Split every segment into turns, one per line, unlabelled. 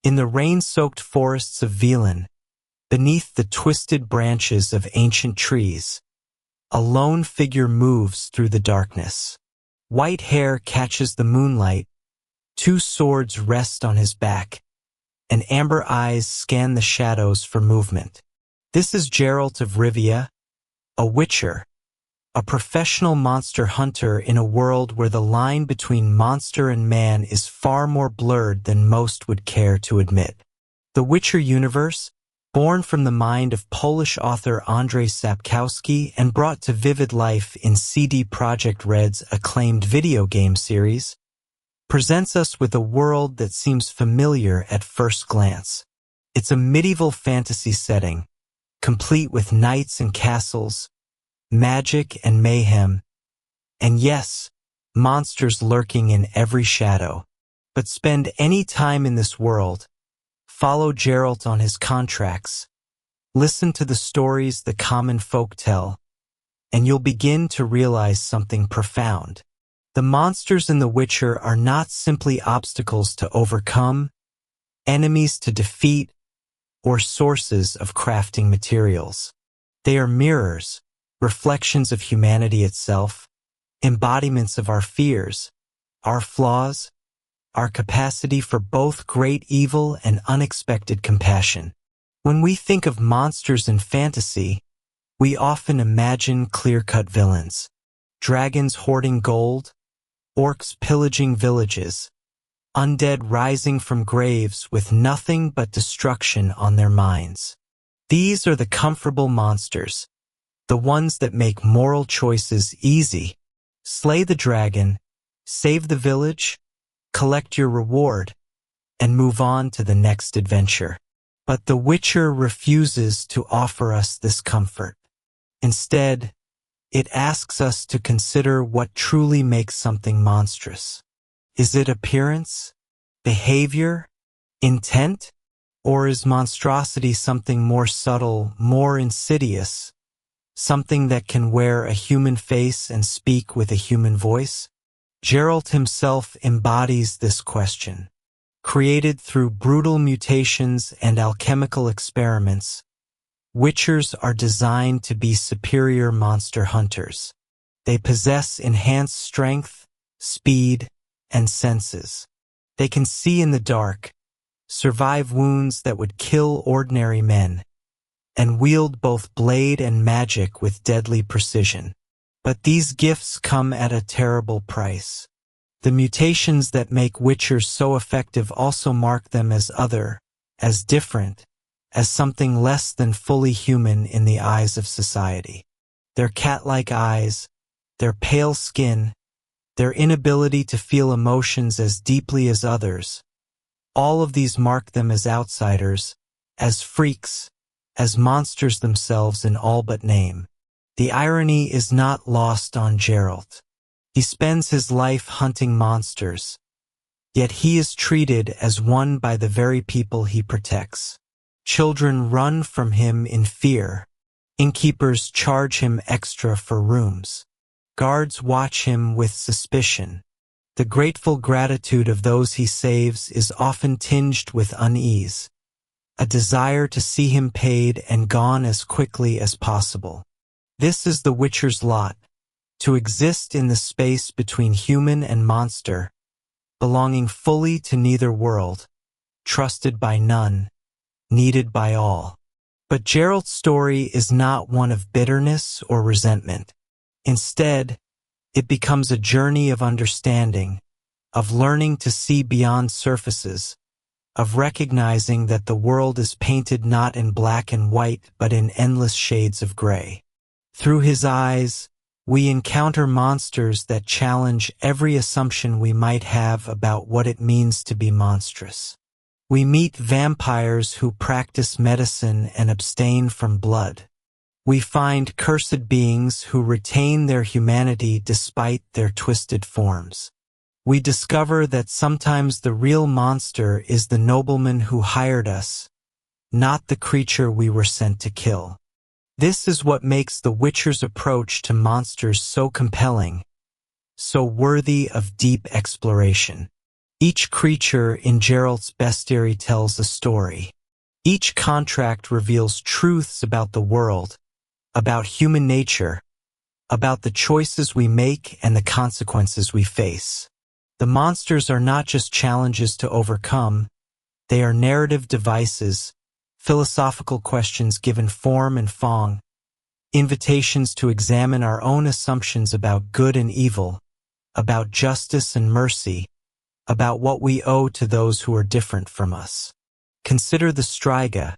In the rain-soaked forests of Vilan, beneath the twisted branches of ancient trees, a lone figure moves through the darkness. White hair catches the moonlight, 2 swords rest on his back, and amber eyes scan the shadows for movement. This is Geralt of Rivia, a witcher, a professional monster hunter in a world where the line between monster and man is far more blurred than most would care to admit. The Witcher universe, born from the mind of Polish author Andrzej Sapkowski and brought to vivid life in CD Projekt Red's acclaimed video game series, presents us with a world that seems familiar at first glance. It's a medieval fantasy setting, complete with knights and castles, magic and mayhem, and yes, monsters lurking in every shadow. But spend any time in this world, follow Geralt on his contracts, listen to the stories the common folk tell, and you'll begin to realize something profound. The monsters in The Witcher are not simply obstacles to overcome, enemies to defeat, or sources of crafting materials. They are mirrors, reflections of humanity itself, embodiments of our fears, our flaws, our capacity for both great evil and unexpected compassion. When we think of monsters in fantasy, we often imagine clear-cut villains, dragons hoarding gold, orcs pillaging villages, undead rising from graves with nothing but destruction on their minds. These are the comfortable monsters, the ones that make moral choices easy. Slay the dragon, save the village, collect your reward, and move on to the next adventure. But The Witcher refuses to offer us this comfort. Instead, it asks us to consider what truly makes something monstrous. Is it appearance, behavior, intent, or is monstrosity something more subtle, more insidious, something that can wear a human face and speak with a human voice? Geralt himself embodies this question. Created through brutal mutations and alchemical experiments, Witchers are designed to be superior monster hunters. They possess enhanced strength, speed, and senses. They can see in the dark, survive wounds that would kill ordinary men, and wield both blade and magic with deadly precision. But these gifts come at a terrible price. The mutations that make Witchers so effective also mark them as other, as different, as something less than fully human in the eyes of society. Their cat-like eyes, their pale skin, their inability to feel emotions as deeply as others, all of these mark them as outsiders, as freaks, as monsters themselves in all but name. The irony is not lost on Geralt. He spends his life hunting monsters, yet he is treated as one by the very people he protects. Children run from him in fear. Innkeepers charge him extra for rooms. Guards watch him with suspicion. The grateful gratitude of those he saves is often tinged with unease, a desire to see him paid and gone as quickly as possible. This is the Witcher's lot, to exist in the space between human and monster, belonging fully to neither world, trusted by none, needed by all. But Geralt's story is not one of bitterness or resentment. Instead, it becomes a journey of understanding, of learning to see beyond surfaces, of recognizing that the world is painted not in black and white but in endless shades of gray. Through his eyes, we encounter monsters that challenge every assumption we might have about what it means to be monstrous. We meet vampires who practice medicine and abstain from blood. We find cursed beings who retain their humanity despite their twisted forms. We discover that sometimes the real monster is the nobleman who hired us, not the creature we were sent to kill. This is what makes the Witcher's approach to monsters so compelling, so worthy of deep exploration. Each creature in Geralt's bestiary tells a story. Each contract reveals truths about the world, about human nature, about the choices we make and the consequences we face. The monsters are not just challenges to overcome, they are narrative devices, philosophical questions given form and fong, invitations to examine our own assumptions about good and evil, about justice and mercy, about what we owe to those who are different from us. Consider the Striga,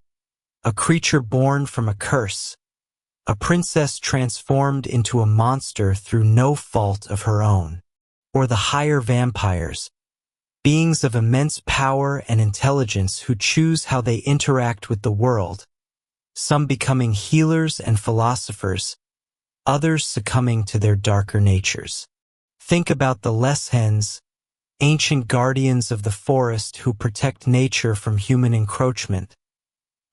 a creature born from a curse, a princess transformed into a monster through no fault of her own. Or the higher vampires, beings of immense power and intelligence who choose how they interact with the world, some becoming healers and philosophers, others succumbing to their darker natures. Think about the Leshens, ancient guardians of the forest who protect nature from human encroachment,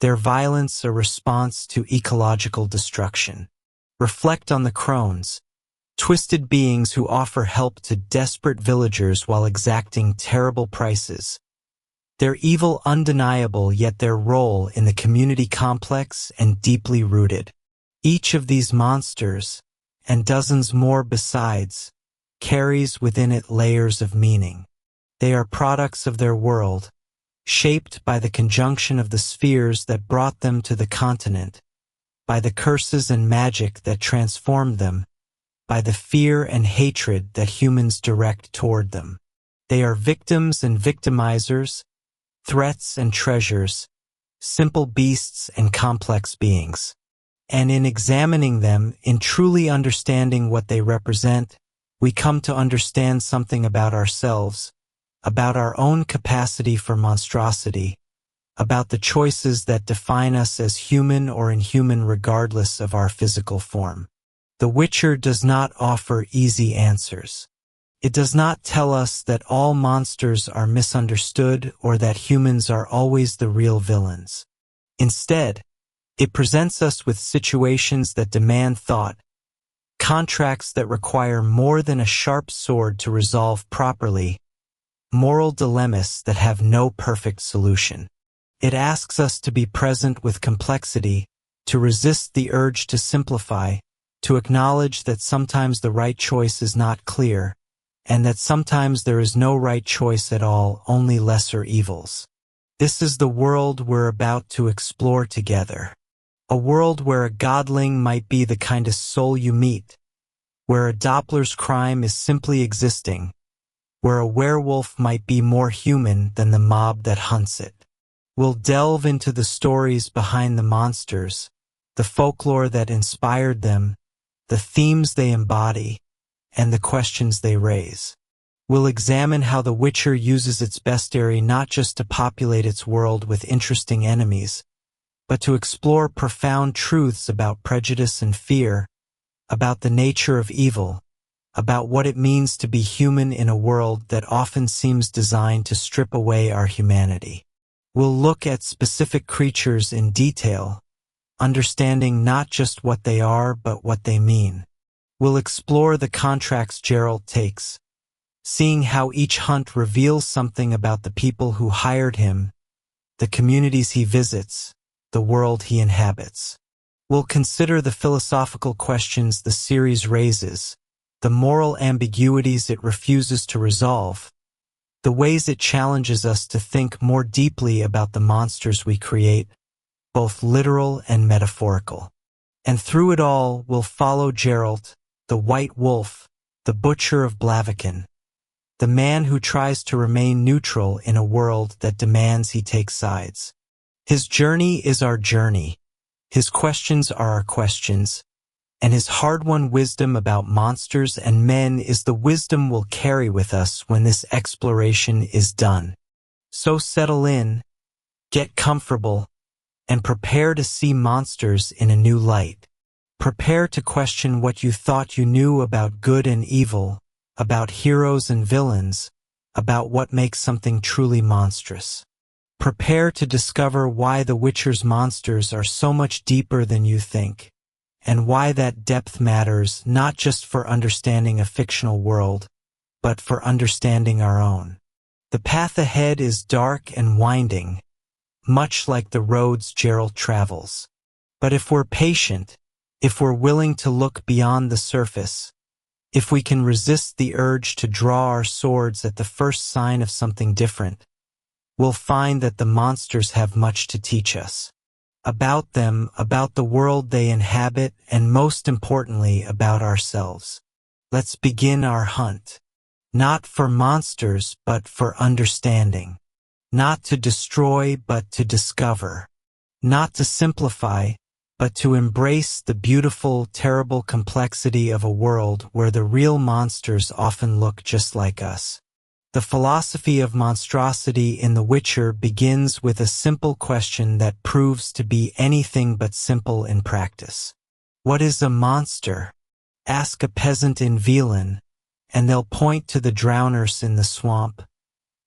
their violence a response to ecological destruction. Reflect on the Crones, twisted beings who offer help to desperate villagers while exacting terrible prices. Their evil undeniable, yet their role in the community complex and deeply rooted. Each of these monsters, and dozens more besides, carries within it layers of meaning. They are products of their world, shaped by the conjunction of the spheres that brought them to the continent, by the curses and magic that transformed them, by the fear and hatred that humans direct toward them. They are victims and victimizers, threats and treasures, simple beasts and complex beings. And in examining them, in truly understanding what they represent, we come to understand something about ourselves, about our own capacity for monstrosity, about the choices that define us as human or inhuman regardless of our physical form. The Witcher does not offer easy answers. It does not tell us that all monsters are misunderstood or that humans are always the real villains. Instead, it presents us with situations that demand thought, contracts that require more than a sharp sword to resolve properly, moral dilemmas that have no perfect solution. It asks us to be present with complexity, to resist the urge to simplify, to acknowledge that sometimes the right choice is not clear, and that sometimes there is no right choice at all, only lesser evils. This is the world we're about to explore together. A world where a godling might be the kindest soul you meet, where a doppler's crime is simply existing, where a werewolf might be more human than the mob that hunts it. We'll delve into the stories behind the monsters, the folklore that inspired them, the themes they embody, and the questions they raise. We'll examine how The Witcher uses its bestiary not just to populate its world with interesting enemies, but to explore profound truths about prejudice and fear, about the nature of evil, about what it means to be human in a world that often seems designed to strip away our humanity. We'll look at specific creatures in detail, understanding not just what they are but what they mean. We'll explore the contracts Geralt takes, seeing how each hunt reveals something about the people who hired him, the communities he visits, the world he inhabits. We'll consider the philosophical questions the series raises, the moral ambiguities it refuses to resolve, the ways it challenges us to think more deeply about the monsters we create, both literal and metaphorical. And through it all, we'll follow Geralt, the White Wolf, the Butcher of Blaviken, the man who tries to remain neutral in a world that demands he take sides. His journey is our journey, his questions are our questions, and his hard-won wisdom about monsters and men is the wisdom we'll carry with us when this exploration is done. So settle in, get comfortable, and prepare to see monsters in a new light. Prepare to question what you thought you knew about good and evil, about heroes and villains, about what makes something truly monstrous. Prepare to discover why The Witcher's monsters are so much deeper than you think, and why that depth matters not just for understanding a fictional world, but for understanding our own. The path ahead is dark and winding, much like the roads Geralt travels. But if we're patient, if we're willing to look beyond the surface, if we can resist the urge to draw our swords at the first sign of something different, we'll find that the monsters have much to teach us. About them, about the world they inhabit, and most importantly, about ourselves. Let's begin our hunt. Not for monsters, but for understanding. Not to destroy, but to discover. Not to simplify, but to embrace the beautiful, terrible complexity of a world where the real monsters often look just like us. The philosophy of monstrosity in The Witcher begins with a simple question that proves to be anything but simple in practice. What is a monster? Ask a peasant in Wieland, and they'll point to the drowners in the swamp,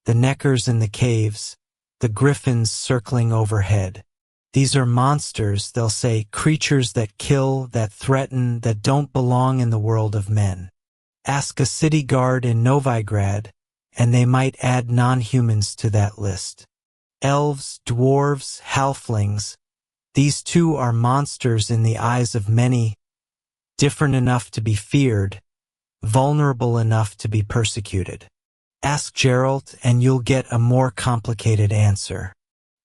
the neckers in the caves, the griffins circling overhead. These are monsters, they'll say, creatures that kill, that threaten, that don't belong in the world of men. Ask a city guard in Novigrad, and they might add non-humans to that list. Elves, dwarves, halflings, these too are monsters in the eyes of many, different enough to be feared, vulnerable enough to be persecuted. Ask Geralt and you'll get a more complicated answer.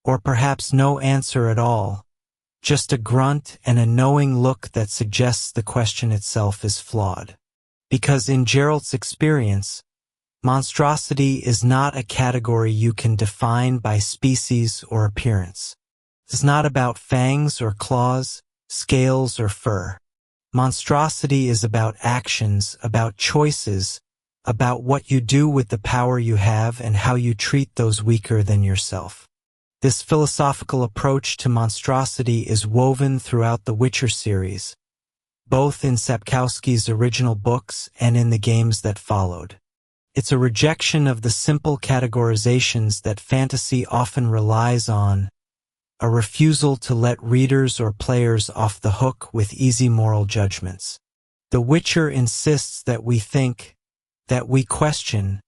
Or perhaps no answer at all, just a grunt and a knowing look that suggests the question itself is flawed. Because in Geralt's experience, monstrosity is not a category you can define by species or appearance. It's not about fangs or claws, scales or fur. Monstrosity is about actions, about choices, about what you do with the power you have and how you treat those weaker than yourself. This philosophical approach to monstrosity is woven throughout the Witcher series, both in Sapkowski's original books and in the games that followed. It's a rejection of the simple categorizations that fantasy often relies on, a refusal to let readers or players off the hook with easy moral judgments. The Witcher insists that we think, that we question,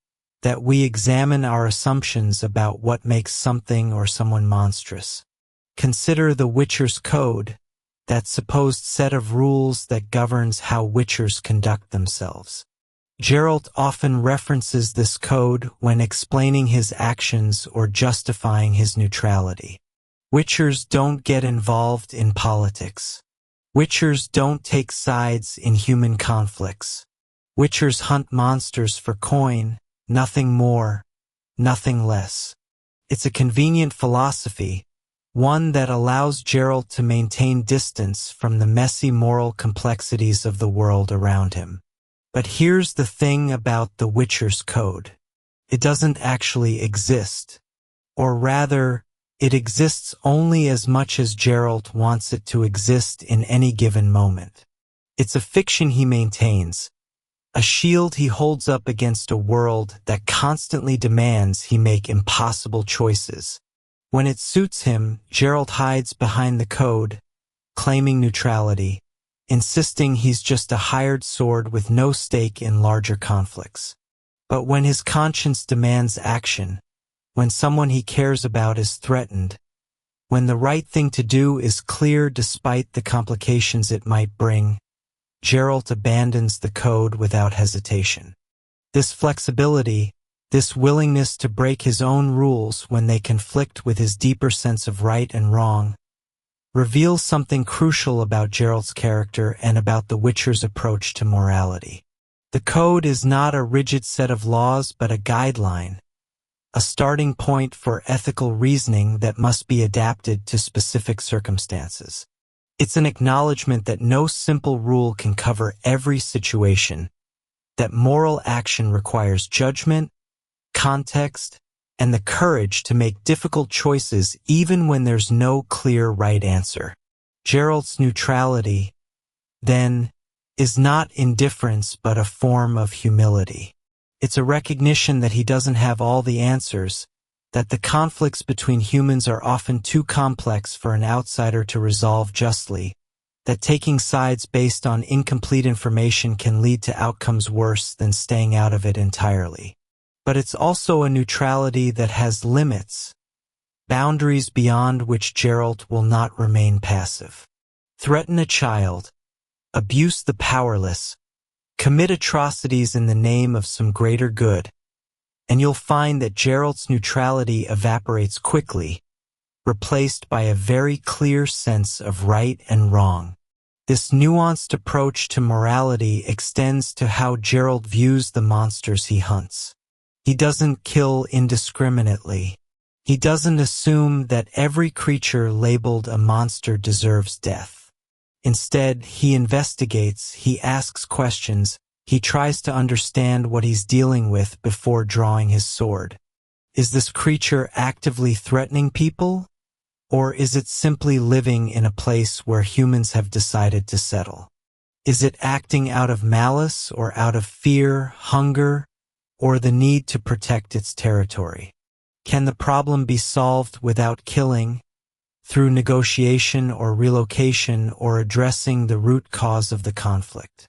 that we examine our assumptions about what makes something or someone monstrous. Consider the Witcher's Code, that supposed set of rules that governs how Witchers conduct themselves. Geralt often references this code when explaining his actions or justifying his neutrality. Witchers don't get involved in politics. Witchers don't take sides in human conflicts. Witchers hunt monsters for coin, nothing more, nothing less. It's a convenient philosophy, one that allows Geralt to maintain distance from the messy moral complexities of the world around him. But here's the thing about the Witcher's Code. It doesn't actually exist. Or rather, it exists only as much as Geralt wants it to exist in any given moment. It's a fiction he maintains, a shield he holds up against a world that constantly demands he make impossible choices. When it suits him, Geralt hides behind the code, claiming neutrality, insisting he's just a hired sword with no stake in larger conflicts. But when his conscience demands action, when someone he cares about is threatened, when the right thing to do is clear despite the complications it might bring, Geralt abandons the code without hesitation. This flexibility, this willingness to break his own rules when they conflict with his deeper sense of right and wrong, reveals something crucial about Geralt's character and about the Witcher's approach to morality. The code is not a rigid set of laws but a guideline, a starting point for ethical reasoning that must be adapted to specific circumstances. It's an acknowledgement that no simple rule can cover every situation, that moral action requires judgment, context, and the courage to make difficult choices even when there's no clear right answer. Geralt's neutrality, then, is not indifference but a form of humility. It's a recognition that he doesn't have all the answers, that the conflicts between humans are often too complex for an outsider to resolve justly, that taking sides based on incomplete information can lead to outcomes worse than staying out of it entirely. But it's also a neutrality that has limits, boundaries beyond which Geralt will not remain passive. Threaten a child, abuse the powerless, commit atrocities in the name of some greater good, and you'll find that Geralt's neutrality evaporates quickly, replaced by a very clear sense of right and wrong. This nuanced approach to morality extends to how Geralt views the monsters he hunts. He doesn't kill indiscriminately. He doesn't assume that every creature labeled a monster deserves death. Instead, he investigates, he asks questions, he tries to understand what he's dealing with before drawing his sword. Is this creature actively threatening people? Or is it simply living in a place where humans have decided to settle? Is it acting out of malice or out of fear, hunger, or the need to protect its territory? Can the problem be solved without killing, through negotiation or relocation or addressing the root cause of the conflict?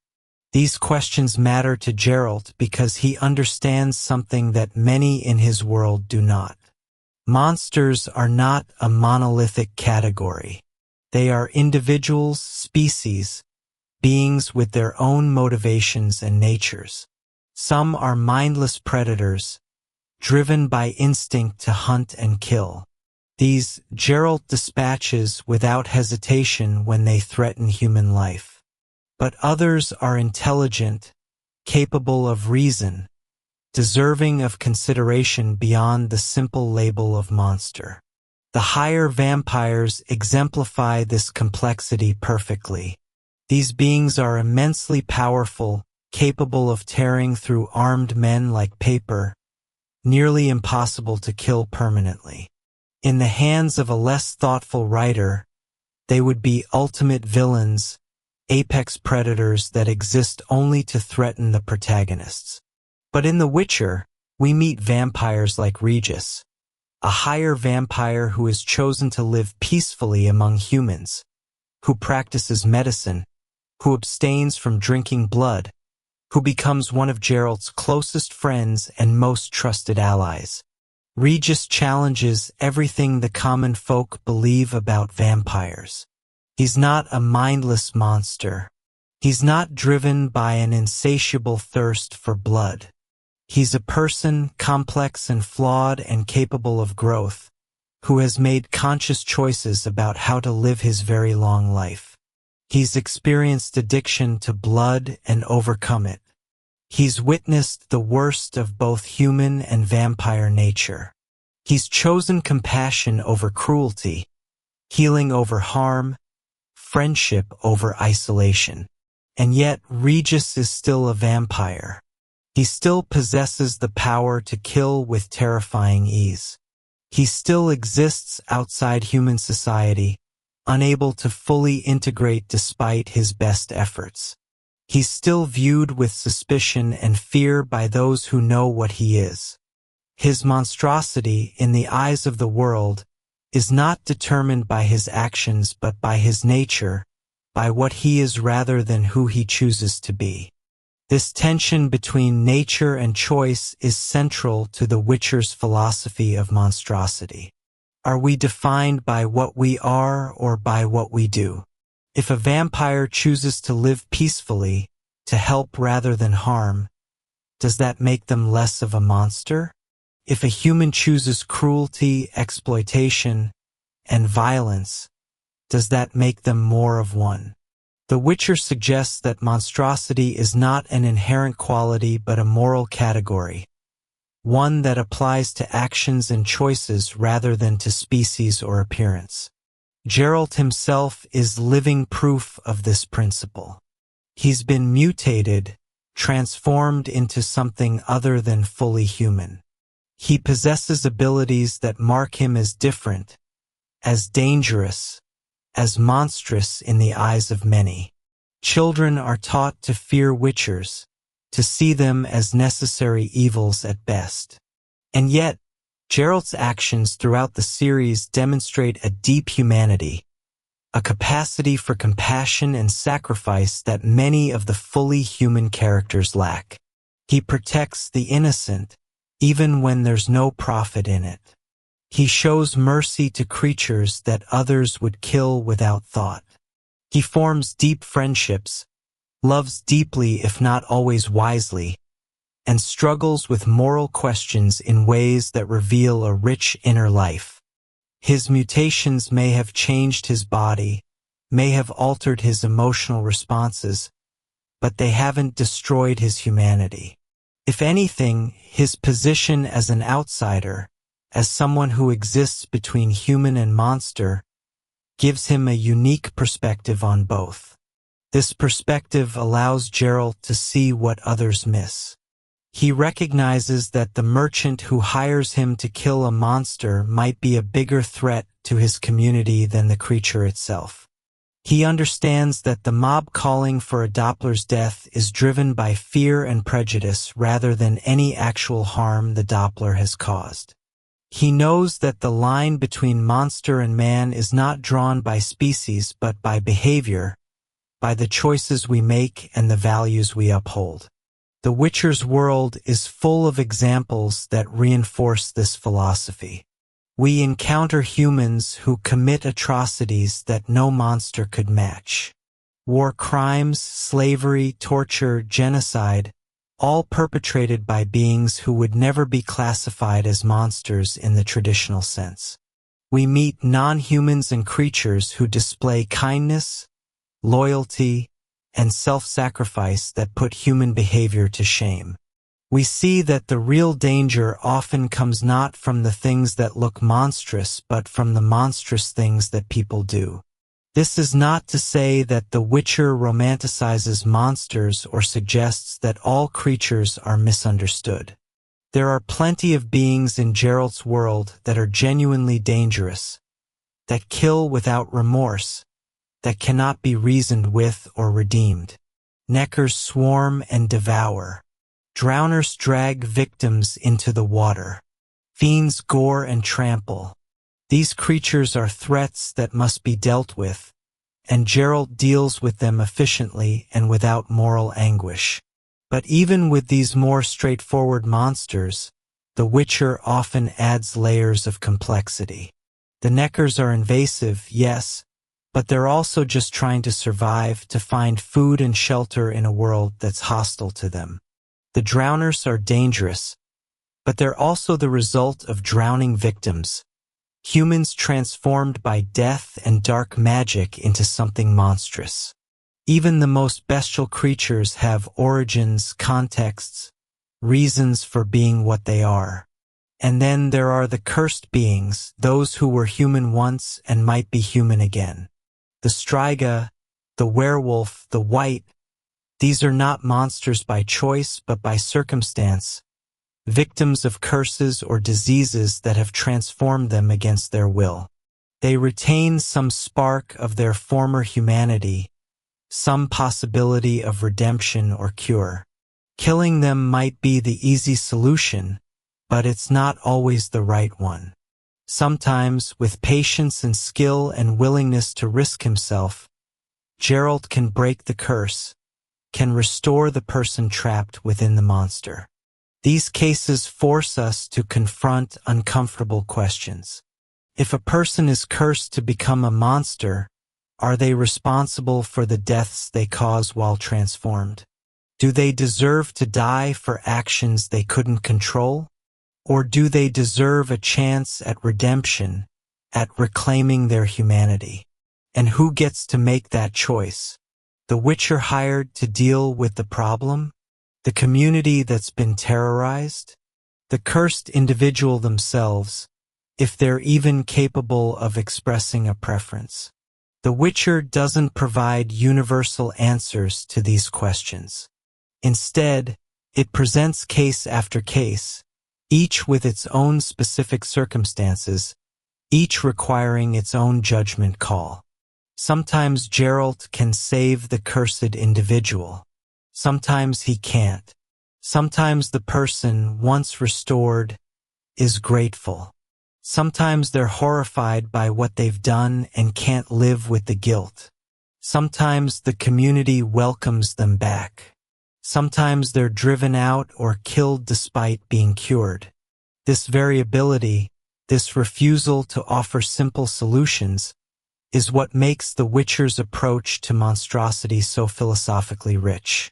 These questions matter to Geralt because he understands something that many in his world do not. Monsters are not a monolithic category. They are individuals, species, beings with their own motivations and natures. Some are mindless predators, driven by instinct to hunt and kill. These Geralt dispatches without hesitation when they threaten human life. But others are intelligent, capable of reason, deserving of consideration beyond the simple label of monster. The higher vampires exemplify this complexity perfectly. These beings are immensely powerful, capable of tearing through armed men like paper, nearly impossible to kill permanently. In the hands of a less thoughtful writer, they would be ultimate villains, apex predators that exist only to threaten the protagonists. But in The Witcher, we meet vampires like Regis, a higher vampire who has chosen to live peacefully among humans, who practices medicine, who abstains from drinking blood, who becomes one of Geralt's closest friends and most trusted allies. Regis challenges everything the common folk believe about vampires. He's not a mindless monster. He's not driven by an insatiable thirst for blood. He's a person, complex and flawed and capable of growth, who has made conscious choices about how to live his very long life. He's experienced addiction to blood and overcome it. He's witnessed the worst of both human and vampire nature. He's chosen compassion over cruelty, healing over harm, friendship over isolation. And yet, Regis is still a vampire. He still possesses the power to kill with terrifying ease. He still exists outside human society, unable to fully integrate despite his best efforts. He's still viewed with suspicion and fear by those who know what he is. His monstrosity, in the eyes of the world, is not determined by his actions but by his nature, by what he is rather than who he chooses to be. This tension between nature and choice is central to The Witcher's philosophy of monstrosity. Are we defined by what we are or by what we do? If a vampire chooses to live peacefully, to help rather than harm, does that make them less of a monster? If a human chooses cruelty, exploitation, and violence, does that make them more of one? The Witcher suggests that monstrosity is not an inherent quality but a moral category, one that applies to actions and choices rather than to species or appearance. Geralt himself is living proof of this principle. He's been mutated, transformed into something other than fully human. He possesses abilities that mark him as different, as dangerous, as monstrous in the eyes of many. Children are taught to fear witchers, to see them as necessary evils at best. And yet, Geralt's actions throughout the series demonstrate a deep humanity, a capacity for compassion and sacrifice that many of the fully human characters lack. He protects the innocent, even when there's no profit in it. He shows mercy to creatures that others would kill without thought. He forms deep friendships, loves deeply if not always wisely, and struggles with moral questions in ways that reveal a rich inner life. His mutations may have changed his body, may have altered his emotional responses, but they haven't destroyed his humanity. If anything, his position as an outsider, as someone who exists between human and monster, gives him a unique perspective on both. This perspective allows Geralt to see what others miss. He recognizes that the merchant who hires him to kill a monster might be a bigger threat to his community than the creature itself. He understands that the mob calling for a doppler's death is driven by fear and prejudice rather than any actual harm the doppler has caused. He knows that the line between monster and man is not drawn by species but by behavior, by the choices we make and the values we uphold. The Witcher's world is full of examples that reinforce this philosophy. We encounter humans who commit atrocities that no monster could match. War crimes, slavery, torture, genocide, all perpetrated by beings who would never be classified as monsters in the traditional sense. We meet non-humans and creatures who display kindness, loyalty, and self-sacrifice that put human behavior to shame. We see that the real danger often comes not from the things that look monstrous but from the monstrous things that people do. This is not to say that The Witcher romanticizes monsters or suggests that all creatures are misunderstood. There are plenty of beings in Geralt's world that are genuinely dangerous, that kill without remorse, that cannot be reasoned with or redeemed. Neckers swarm and devour. Drowners drag victims into the water. Fiends gore and trample. These creatures are threats that must be dealt with, and Geralt deals with them efficiently and without moral anguish. But even with these more straightforward monsters, The Witcher often adds layers of complexity. The Neckers are invasive, yes, but they're also just trying to survive, to find food and shelter in a world that's hostile to them. The Drowners are dangerous, but they're also the result of drowning victims, humans transformed by death and dark magic into something monstrous. Even the most bestial creatures have origins, contexts, reasons for being what they are. And then there are the cursed beings, those who were human once and might be human again. The Striga, the werewolf, the wight, these are not monsters by choice but by circumstance, victims of curses or diseases that have transformed them against their will. They retain some spark of their former humanity, some possibility of redemption or cure. Killing them might be the easy solution, but it's not always the right one. Sometimes, with patience and skill and willingness to risk himself, Geralt can break the curse, can restore the person trapped within the monster. These cases force us to confront uncomfortable questions. If a person is cursed to become a monster, are they responsible for the deaths they cause while transformed? Do they deserve to die for actions they couldn't control? Or do they deserve a chance at redemption, at reclaiming their humanity? And who gets to make that choice? The Witcher hired to deal with the problem? The community that's been terrorized? The cursed individual themselves, if they're even capable of expressing a preference? The Witcher doesn't provide universal answers to these questions. Instead, it presents case after case, each with its own specific circumstances, each requiring its own judgment call. Sometimes Geralt can save the cursed individual. Sometimes he can't. Sometimes the person, once restored, is grateful. Sometimes they're horrified by what they've done and can't live with the guilt. Sometimes the community welcomes them back. Sometimes they're driven out or killed despite being cured. This variability, this refusal to offer simple solutions, is what makes the Witcher's approach to monstrosity so philosophically rich.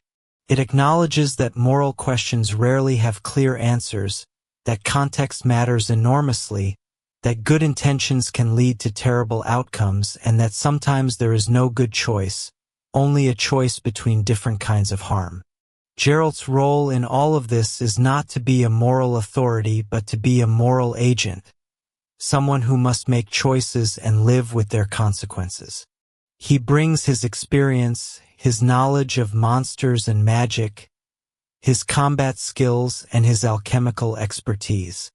It acknowledges that moral questions rarely have clear answers, that context matters enormously, that good intentions can lead to terrible outcomes, and that sometimes there is no good choice, only a choice between different kinds of harm. Geralt's role in all of this is not to be a moral authority but to be a moral agent, someone who must make choices and live with their consequences. He brings his experience, his knowledge of monsters and magic, his combat skills, and his alchemical expertise.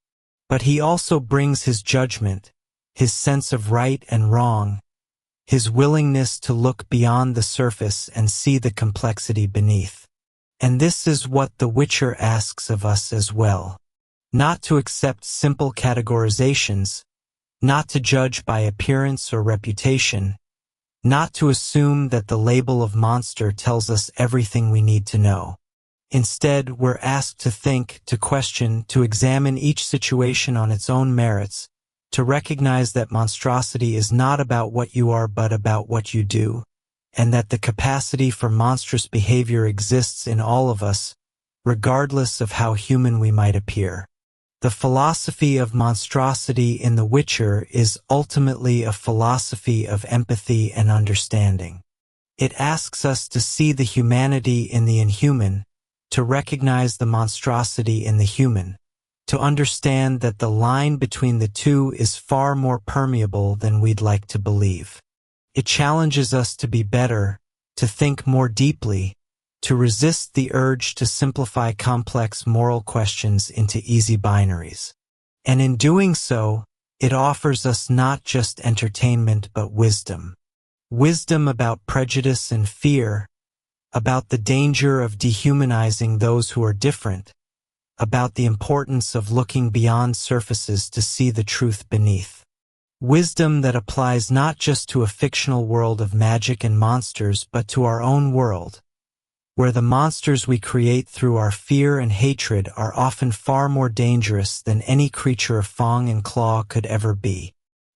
But he also brings his judgment, his sense of right and wrong, his willingness to look beyond the surface and see the complexity beneath. And this is what the Witcher asks of us as well. Not to accept simple categorizations, not to judge by appearance or reputation, not to assume that the label of monster tells us everything we need to know. Instead, we're asked to think, to question, to examine each situation on its own merits, to recognize that monstrosity is not about what you are but about what you do, and that the capacity for monstrous behavior exists in all of us, regardless of how human we might appear. The philosophy of monstrosity in The Witcher is ultimately a philosophy of empathy and understanding. It asks us to see the humanity in the inhuman, to recognize the monstrosity in the human, to understand that the line between the two is far more permeable than we'd like to believe. It challenges us to be better, to think more deeply, to resist the urge to simplify complex moral questions into easy binaries. And in doing so, it offers us not just entertainment but wisdom. Wisdom about prejudice and fear, about the danger of dehumanizing those who are different, about the importance of looking beyond surfaces to see the truth beneath. Wisdom that applies not just to a fictional world of magic and monsters but to our own world, where the monsters we create through our fear and hatred are often far more dangerous than any creature of fang and claw could ever be.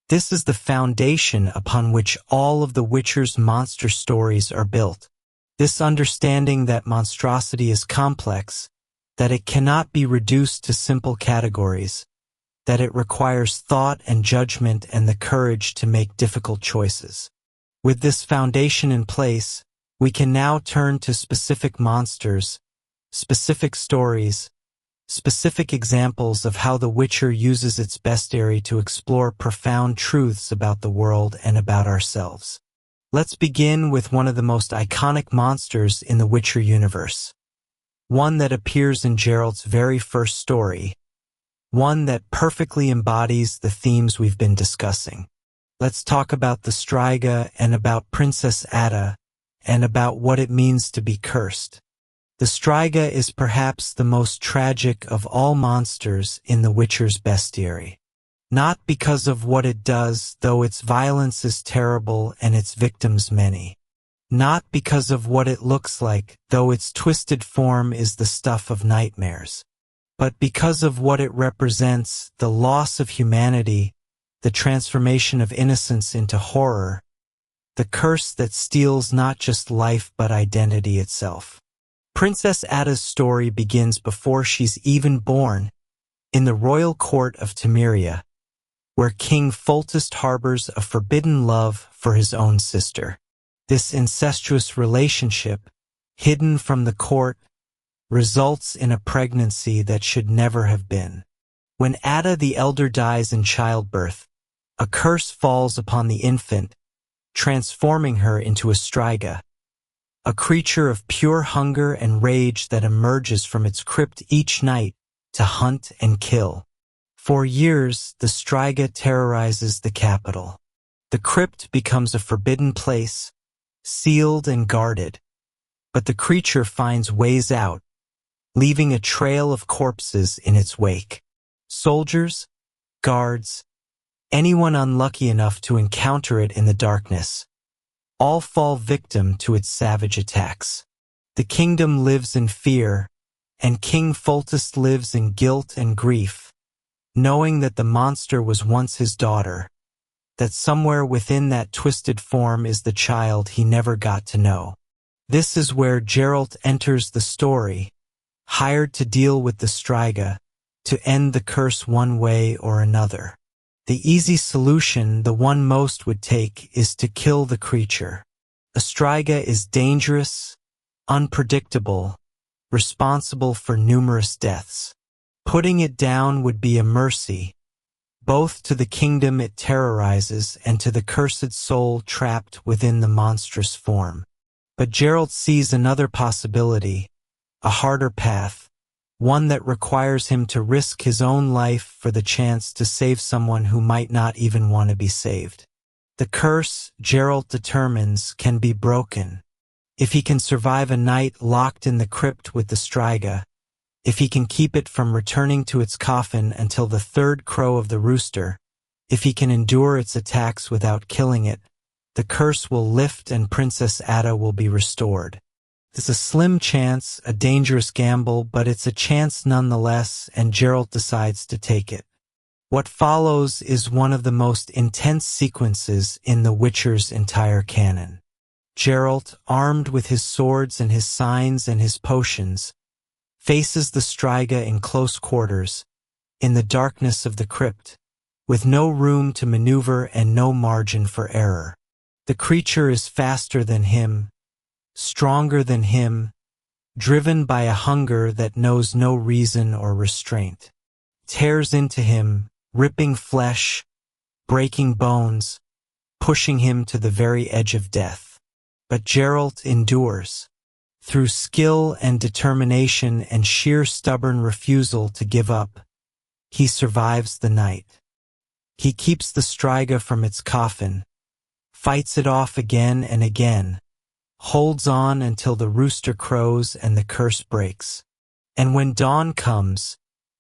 This is the foundation upon which all of the Witcher's monster stories are built. This understanding that monstrosity is complex, that it cannot be reduced to simple categories, that it requires thought and judgment and the courage to make difficult choices. With this foundation in place, we can now turn to specific monsters, specific stories, specific examples of how The Witcher uses its bestiary to explore profound truths about the world and about ourselves. Let's begin with one of the most iconic monsters in the Witcher universe. One that appears in Geralt's very first story. One that perfectly embodies the themes we've been discussing. Let's talk about the Striga and about Princess Ada, and about what it means to be cursed. The Striga is perhaps the most tragic of all monsters in The Witcher's bestiary. Not because of what it does, though its violence is terrible and its victims many. Not because of what it looks like, though its twisted form is the stuff of nightmares. But because of what it represents, the loss of humanity, the transformation of innocence into horror, the curse that steals not just life but identity itself. Princess Ada's story begins before she's even born, in the royal court of Temeria, where King Foltest harbors a forbidden love for his own sister. This incestuous relationship, hidden from the court, results in a pregnancy that should never have been. When Ada the Elder dies in childbirth, a curse falls upon the infant, transforming her into a Striga, a creature of pure hunger and rage that emerges from its crypt each night to hunt and kill. For years, the Striga terrorizes the capital. The crypt becomes a forbidden place, sealed and guarded, but the creature finds ways out, leaving a trail of corpses in its wake. Soldiers, guards, anyone unlucky enough to encounter it in the darkness, all fall victim to its savage attacks. The kingdom lives in fear, and King Foltest lives in guilt and grief, knowing that the monster was once his daughter, that somewhere within that twisted form is the child he never got to know. This is where Geralt enters the story, hired to deal with the Striga, to end the curse one way or another. The easy solution, the one most would take, is to kill the creature. A Striga is dangerous, unpredictable, responsible for numerous deaths. Putting it down would be a mercy, both to the kingdom it terrorizes and to the cursed soul trapped within the monstrous form. But Geralt sees another possibility, a harder path, one that requires him to risk his own life for the chance to save someone who might not even want to be saved. The curse, Geralt determines, can be broken. If he can survive a night locked in the crypt with the Striga, if he can keep it from returning to its coffin until the third crow of the rooster, if he can endure its attacks without killing it, the curse will lift and Princess Ada will be restored. It's a slim chance, a dangerous gamble, but it's a chance nonetheless, and Geralt decides to take it. What follows is one of the most intense sequences in The Witcher's entire canon. Geralt, armed with his swords and his signs and his potions, faces the Striga in close quarters, in the darkness of the crypt, with no room to maneuver and no margin for error. The creature is faster than him, stronger than him, driven by a hunger that knows no reason or restraint. Tears into him, ripping flesh, breaking bones, pushing him to the very edge of death. But Geralt endures. Through skill and determination and sheer stubborn refusal to give up, he survives the night. He keeps the Striga from its coffin, fights it off again and again, holds on until the rooster crows and the curse breaks. And when dawn comes,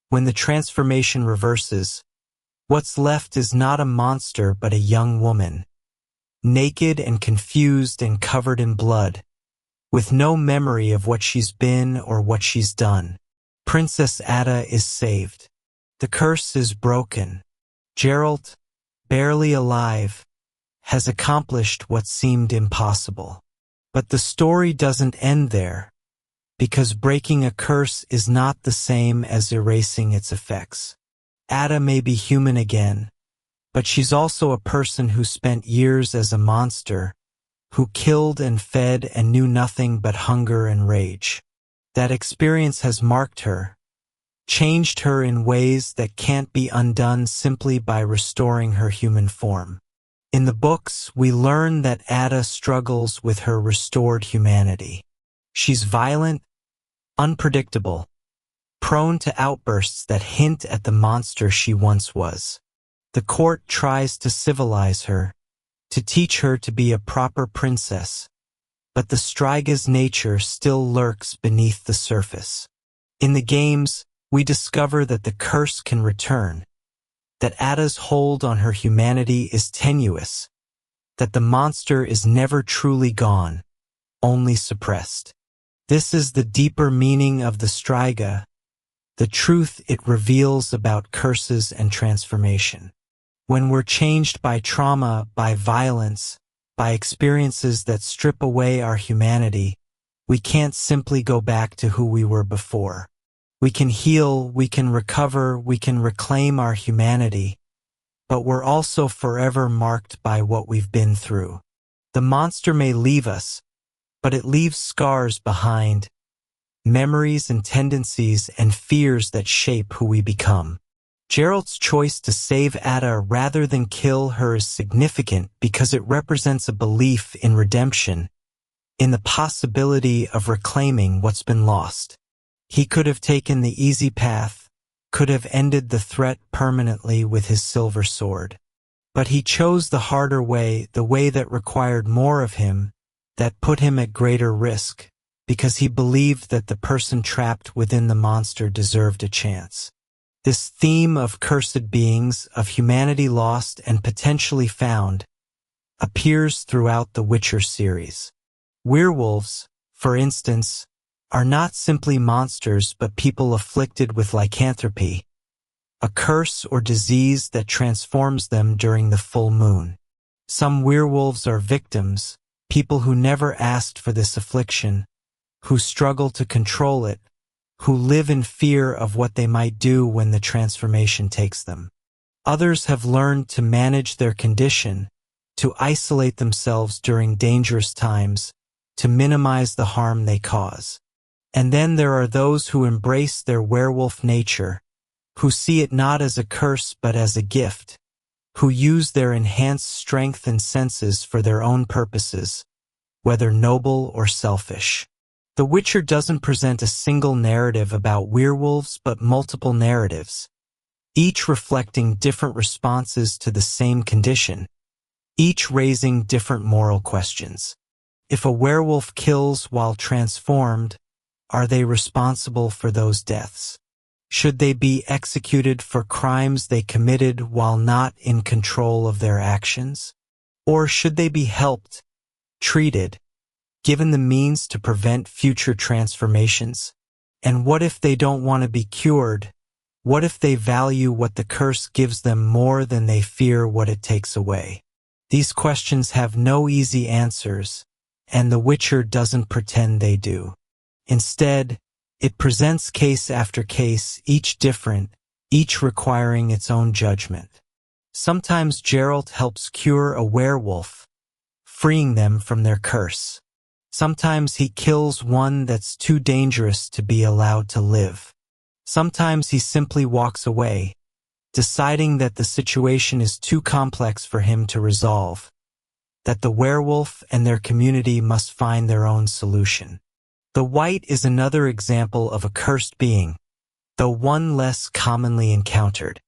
when the transformation reverses, what's left is not a monster but a young woman, naked and confused and covered in blood, with no memory of what she's been or what she's done. Princess Ada is saved. The curse is broken. Geralt, barely alive, has accomplished what seemed impossible. But the story doesn't end there, because breaking a curse is not the same as erasing its effects. Ada may be human again, but she's also a person who spent years as a monster, who killed and fed and knew nothing but hunger and rage. That experience has marked her, changed her in ways that can't be undone simply by restoring her human form. In the books, we learn that Ada struggles with her restored humanity. She's violent, unpredictable, prone to outbursts that hint at the monster she once was. The court tries to civilize her, to teach her to be a proper princess, but the Striga's nature still lurks beneath the surface. In the games, we discover that the curse can return, that Ada's hold on her humanity is tenuous, that the monster is never truly gone, only suppressed. This is the deeper meaning of the Striga, the truth it reveals about curses and transformation. When we're changed by trauma, by violence, by experiences that strip away our humanity, we can't simply go back to who we were before. We can heal, we can recover, we can reclaim our humanity, but we're also forever marked by what we've been through. The monster may leave us, but it leaves scars behind, memories and tendencies and fears that shape who we become. Geralt's choice to save Ada rather than kill her is significant because it represents a belief in redemption, in the possibility of reclaiming what's been lost. He could have taken the easy path, could have ended the threat permanently with his silver sword. But he chose the harder way, the way that required more of him, that put him at greater risk, because he believed that the person trapped within the monster deserved a chance. This theme of cursed beings, of humanity lost and potentially found, appears throughout the Witcher series. Werewolves, for instance, are not simply monsters but people afflicted with lycanthropy, a curse or disease that transforms them during the full moon. Some werewolves are victims, people who never asked for this affliction, who struggle to control it, who live in fear of what they might do when the transformation takes them. Others have learned to manage their condition, to isolate themselves during dangerous times, to minimize the harm they cause. And then there are those who embrace their werewolf nature, who see it not as a curse but as a gift, who use their enhanced strength and senses for their own purposes, whether noble or selfish. The Witcher doesn't present a single narrative about werewolves but multiple narratives, each reflecting different responses to the same condition, each raising different moral questions. If a werewolf kills while transformed, are they responsible for those deaths? Should they be executed for crimes they committed while not in control of their actions? Or should they be helped, treated, given the means to prevent future transformations? And what if they don't want to be cured? What if they value what the curse gives them more than they fear what it takes away? These questions have no easy answers, and The Witcher doesn't pretend they do. Instead, it presents case after case, each different, each requiring its own judgment. Sometimes Geralt helps cure a werewolf, freeing them from their curse. Sometimes he kills one that's too dangerous to be allowed to live. Sometimes he simply walks away, deciding that the situation is too complex for him to resolve, that the werewolf and their community must find their own solution. The wight is another example of a cursed being, though one less commonly encountered.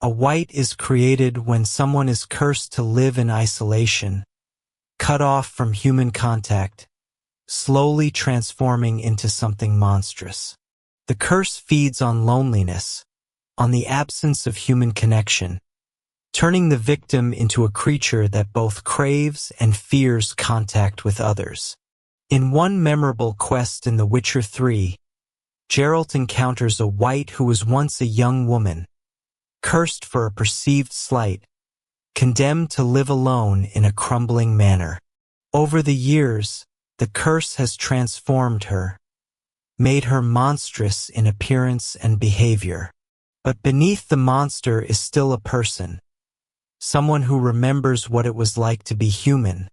A wight is created when someone is cursed to live in isolation, cut off from human contact, slowly transforming into something monstrous. The curse feeds on loneliness, on the absence of human connection, turning the victim into a creature that both craves and fears contact with others. In one memorable quest in The Witcher 3, Geralt encounters a wight who was once a young woman, cursed for a perceived slight, condemned to live alone in a crumbling manor. Over the years, the curse has transformed her, made her monstrous in appearance and behavior. But beneath the monster is still a person, someone who remembers what it was like to be human,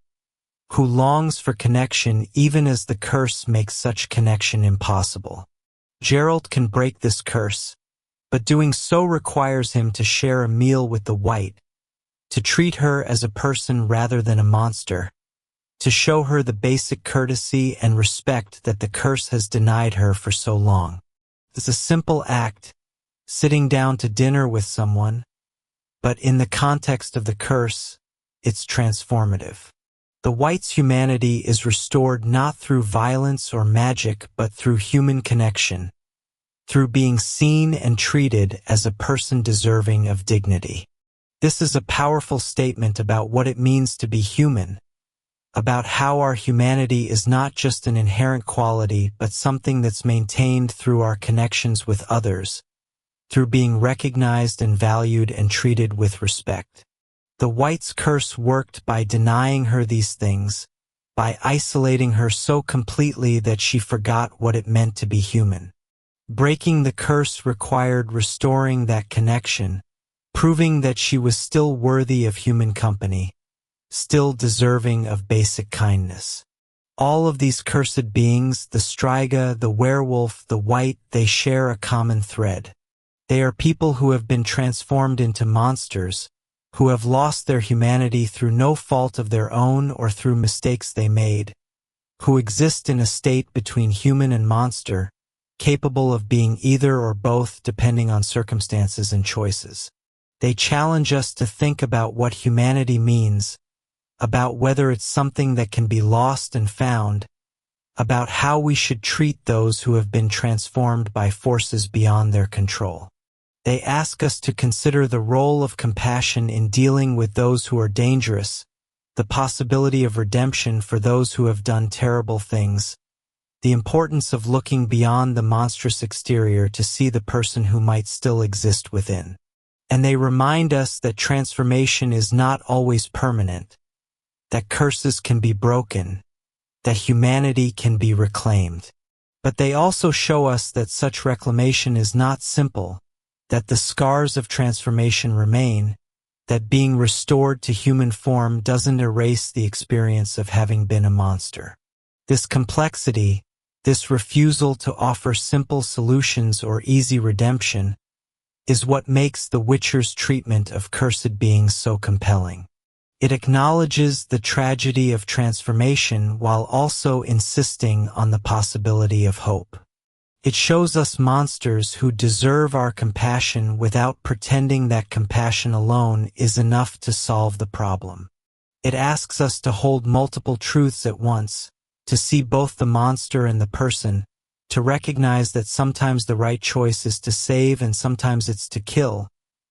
who longs for connection even as the curse makes such connection impossible. Geralt can break this curse, but doing so requires him to share a meal with the wight, to treat her as a person rather than a monster, to show her the basic courtesy and respect that the curse has denied her for so long. It's a simple act, sitting down to dinner with someone, but in the context of the curse, it's transformative. The wight's humanity is restored not through violence or magic but through human connection, through being seen and treated as a person deserving of dignity. This is a powerful statement about what it means to be human, about how our humanity is not just an inherent quality but something that's maintained through our connections with others, through being recognized and valued and treated with respect. The wight's curse worked by denying her these things, by isolating her so completely that she forgot what it meant to be human. Breaking the curse required restoring that connection, proving that she was still worthy of human company, still deserving of basic kindness. All of these cursed beings, the Striga, the werewolf, the wight, they share a common thread. They are people who have been transformed into monsters, who have lost their humanity through no fault of their own or through mistakes they made, who exist in a state between human and monster, capable of being either or both depending on circumstances and choices. They challenge us to think about what humanity means, about whether it's something that can be lost and found, about how we should treat those who have been transformed by forces beyond their control. They ask us to consider the role of compassion in dealing with those who are dangerous, the possibility of redemption for those who have done terrible things, the importance of looking beyond the monstrous exterior to see the person who might still exist within. And they remind us that transformation is not always permanent, that curses can be broken, that humanity can be reclaimed. But they also show us that such reclamation is not simple, that the scars of transformation remain, that being restored to human form doesn't erase the experience of having been a monster. This complexity, this refusal to offer simple solutions or easy redemption, is what makes The Witcher's treatment of cursed beings so compelling. It acknowledges the tragedy of transformation while also insisting on the possibility of hope. It shows us monsters who deserve our compassion without pretending that compassion alone is enough to solve the problem. It asks us to hold multiple truths at once, to see both the monster and the person, to recognize that sometimes the right choice is to save and sometimes it's to kill,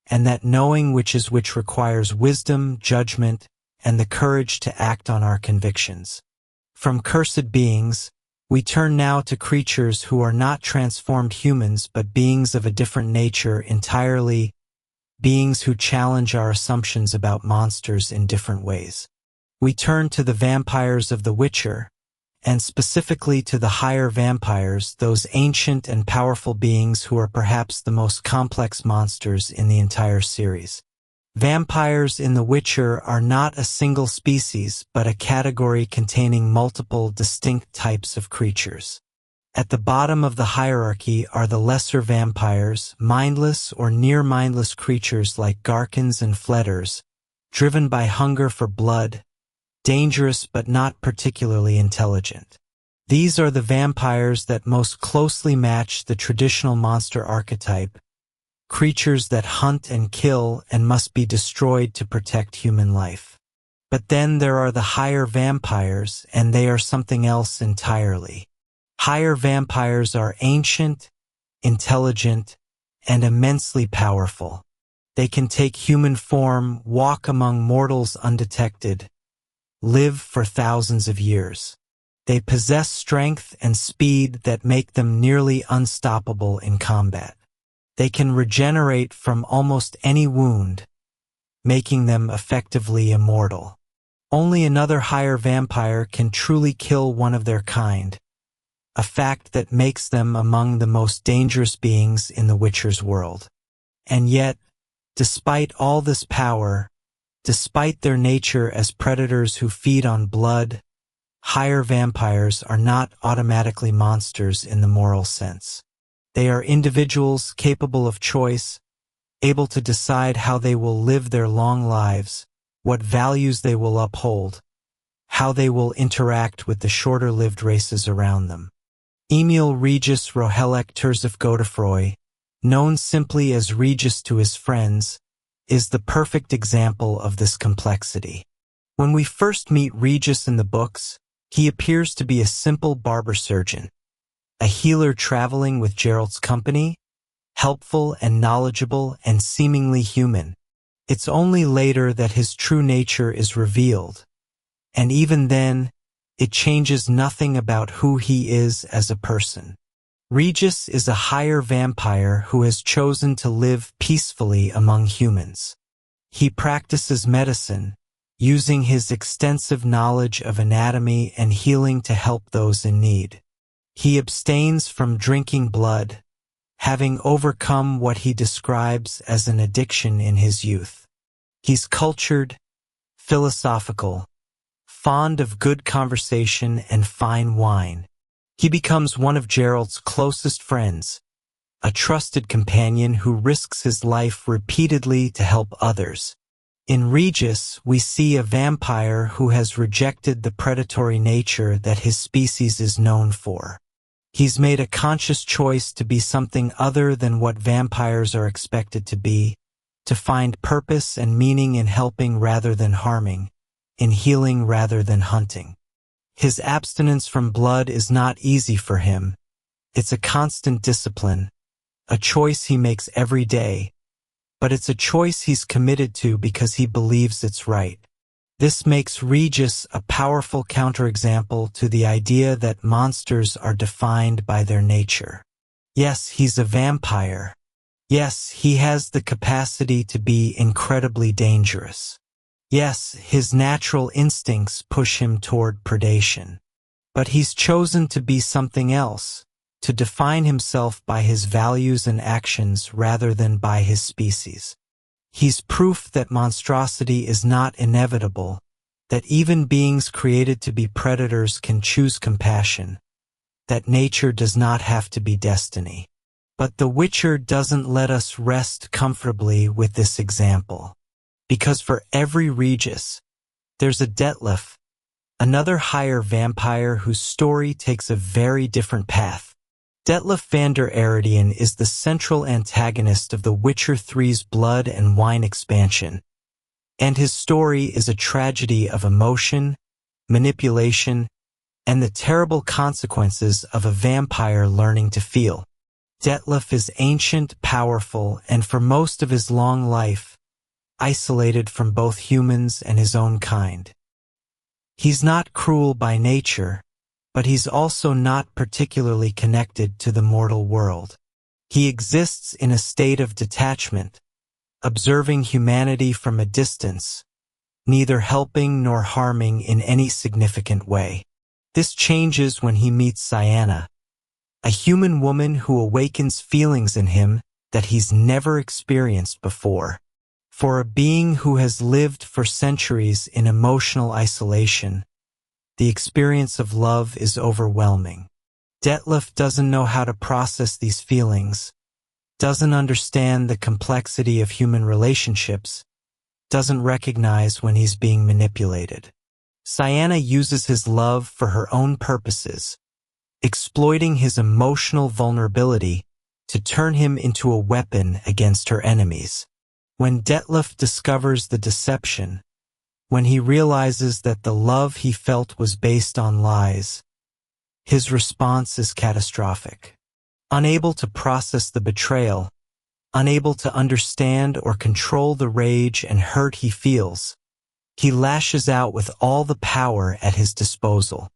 and that knowing which is which requires wisdom, judgment, and the courage to act on our convictions. From cursed beings, we turn now to creatures who are not transformed humans but beings of a different nature entirely, beings who challenge our assumptions about monsters in different ways. We turn to the vampires of The Witcher, and specifically to the higher vampires, those ancient and powerful beings who are perhaps the most complex monsters in the entire series. Vampires in The Witcher are not a single species, but a category containing multiple distinct types of creatures. At the bottom of the hierarchy are the lesser vampires, mindless or near-mindless creatures like garkins and fletters, driven by hunger for blood, dangerous but not particularly intelligent. These are the vampires that most closely match the traditional monster archetype, creatures that hunt and kill and must be destroyed to protect human life. But then there are the higher vampires, and they are something else entirely. Higher vampires are ancient, intelligent, and immensely powerful. They can take human form, walk among mortals undetected, live for thousands of years. They possess strength and speed that make them nearly unstoppable in combat. They can regenerate from almost any wound, making them effectively immortal. Only another higher vampire can truly kill one of their kind, a fact that makes them among the most dangerous beings in The Witcher's world. And yet, despite all this power, despite their nature as predators who feed on blood, higher vampires are not automatically monsters in the moral sense. They are individuals capable of choice, able to decide how they will live their long lives, what values they will uphold, how they will interact with the shorter-lived races around them. Emil Regis Rohelek Terzif Godefroy, known simply as Regis to his friends, is the perfect example of this complexity. When we first meet Regis in the books, he appears to be a simple barber surgeon, a healer traveling with Geralt's company, helpful and knowledgeable and seemingly human. It's only later that his true nature is revealed, and even then, it changes nothing about who he is as a person. Regis is a higher vampire who has chosen to live peacefully among humans. He practices medicine, using his extensive knowledge of anatomy and healing to help those in need. He abstains from drinking blood, having overcome what he describes as an addiction in his youth. He's cultured, philosophical, fond of good conversation and fine wine. He becomes one of Geralt's closest friends, a trusted companion who risks his life repeatedly to help others. In Regis, we see a vampire who has rejected the predatory nature that his species is known for. He's made a conscious choice to be something other than what vampires are expected to be, to find purpose and meaning in helping rather than harming, in healing rather than hunting. His abstinence from blood is not easy for him. It's a constant discipline, a choice he makes every day, but it's a choice he's committed to because he believes it's right. This makes Regis a powerful counterexample to the idea that monsters are defined by their nature. Yes, he's a vampire. Yes, he has the capacity to be incredibly dangerous. Yes, his natural instincts push him toward predation. But he's chosen to be something else, to define himself by his values and actions rather than by his species. He's proof that monstrosity is not inevitable, that even beings created to be predators can choose compassion, that nature does not have to be destiny. But The Witcher doesn't let us rest comfortably with this example. Because for every Regis, there's a Dettlaff, another higher vampire whose story takes a very different path. Dettlaff van der Eredin is the central antagonist of The Witcher 3's Blood and Wine expansion, and his story is a tragedy of emotion, manipulation, and the terrible consequences of a vampire learning to feel. Dettlaff is ancient, powerful, and for most of his long life, isolated from both humans and his own kind. He's not cruel by nature, but he's also not particularly connected to the mortal world. He exists in a state of detachment, observing humanity from a distance, neither helping nor harming in any significant way. This changes when he meets Cyanna, a human woman who awakens feelings in him that he's never experienced before. For a being who has lived for centuries in emotional isolation, the experience of love is overwhelming. Dettlaff doesn't know how to process these feelings, doesn't understand the complexity of human relationships, doesn't recognize when he's being manipulated. Cyanna uses his love for her own purposes, exploiting his emotional vulnerability to turn him into a weapon against her enemies. When Dettlaff discovers the deception, when he realizes that the love he felt was based on lies, his response is catastrophic. Unable to process the betrayal, unable to understand or control the rage and hurt he feels, he lashes out with all the power at his disposal.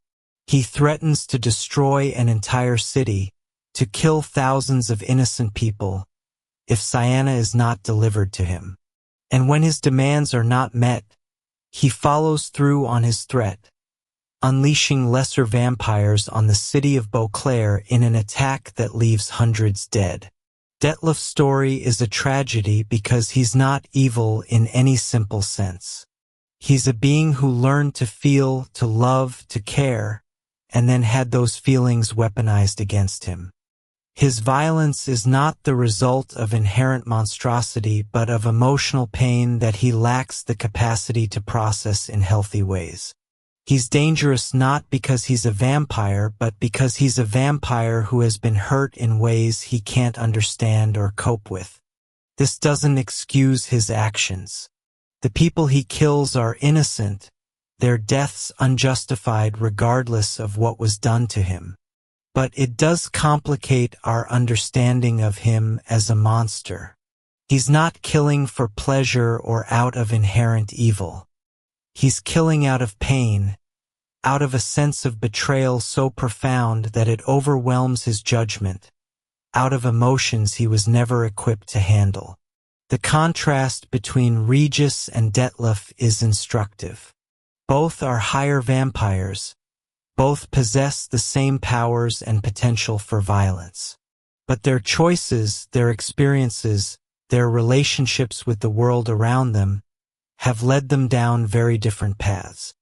He threatens to destroy an entire city, to kill thousands of innocent people, if Cyanna is not delivered to him. And when his demands are not met, he follows through on his threat, unleashing lesser vampires on the city of Beauclair in an attack that leaves hundreds dead. Dettlaff's story is a tragedy because he's not evil in any simple sense. He's a being who learned to feel, to love, to care, and then had those feelings weaponized against him. His violence is not the result of inherent monstrosity, but of emotional pain that he lacks the capacity to process in healthy ways. He's dangerous not because he's a vampire, but because he's a vampire who has been hurt in ways he can't understand or cope with. This doesn't excuse his actions. The people he kills are innocent, their deaths unjustified regardless of what was done to him. But it does complicate our understanding of him as a monster. He's not killing for pleasure or out of inherent evil. He's killing out of pain, out of a sense of betrayal so profound that it overwhelms his judgment, out of emotions he was never equipped to handle. The contrast between Regis and Dettlaff is instructive. Both are higher vampires. Both possess the same powers and potential for violence. But their choices, their experiences, their relationships with the world around them have led them down very different paths.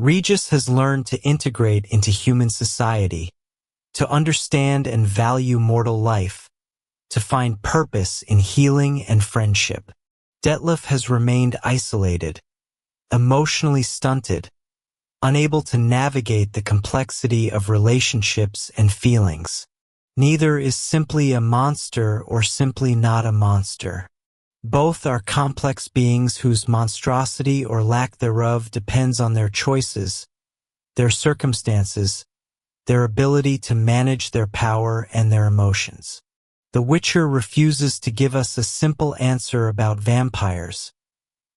Regis has learned to integrate into human society, to understand and value mortal life, to find purpose in healing and friendship. Dettlaff has remained isolated, emotionally stunted, unable to navigate the complexity of relationships and feelings. Neither is simply a monster or simply not a monster. Both are complex beings whose monstrosity or lack thereof depends on their choices, their circumstances, their ability to manage their power and their emotions. The Witcher refuses to give us a simple answer about vampires,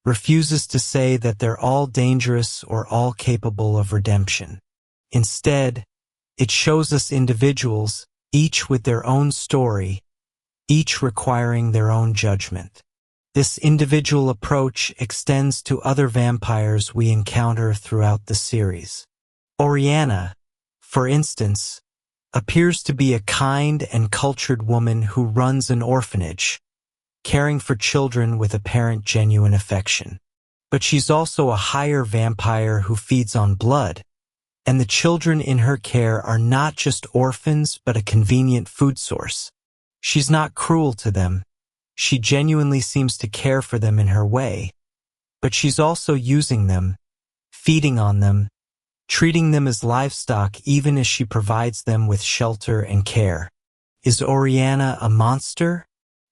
refuses to say that they're all dangerous or all capable of redemption. Instead, it shows us individuals, each with their own story, each requiring their own judgment. This individual approach extends to other vampires we encounter throughout the series. Oriana, for instance, appears to be a kind and cultured woman who runs an orphanage, caring for children with apparent genuine affection. But she's also a higher vampire who feeds on blood, and the children in her care are not just orphans but a convenient food source. She's not cruel to them. She genuinely seems to care for them in her way, but she's also using them, feeding on them, treating them as livestock even as she provides them with shelter and care. Is Oriana a monster?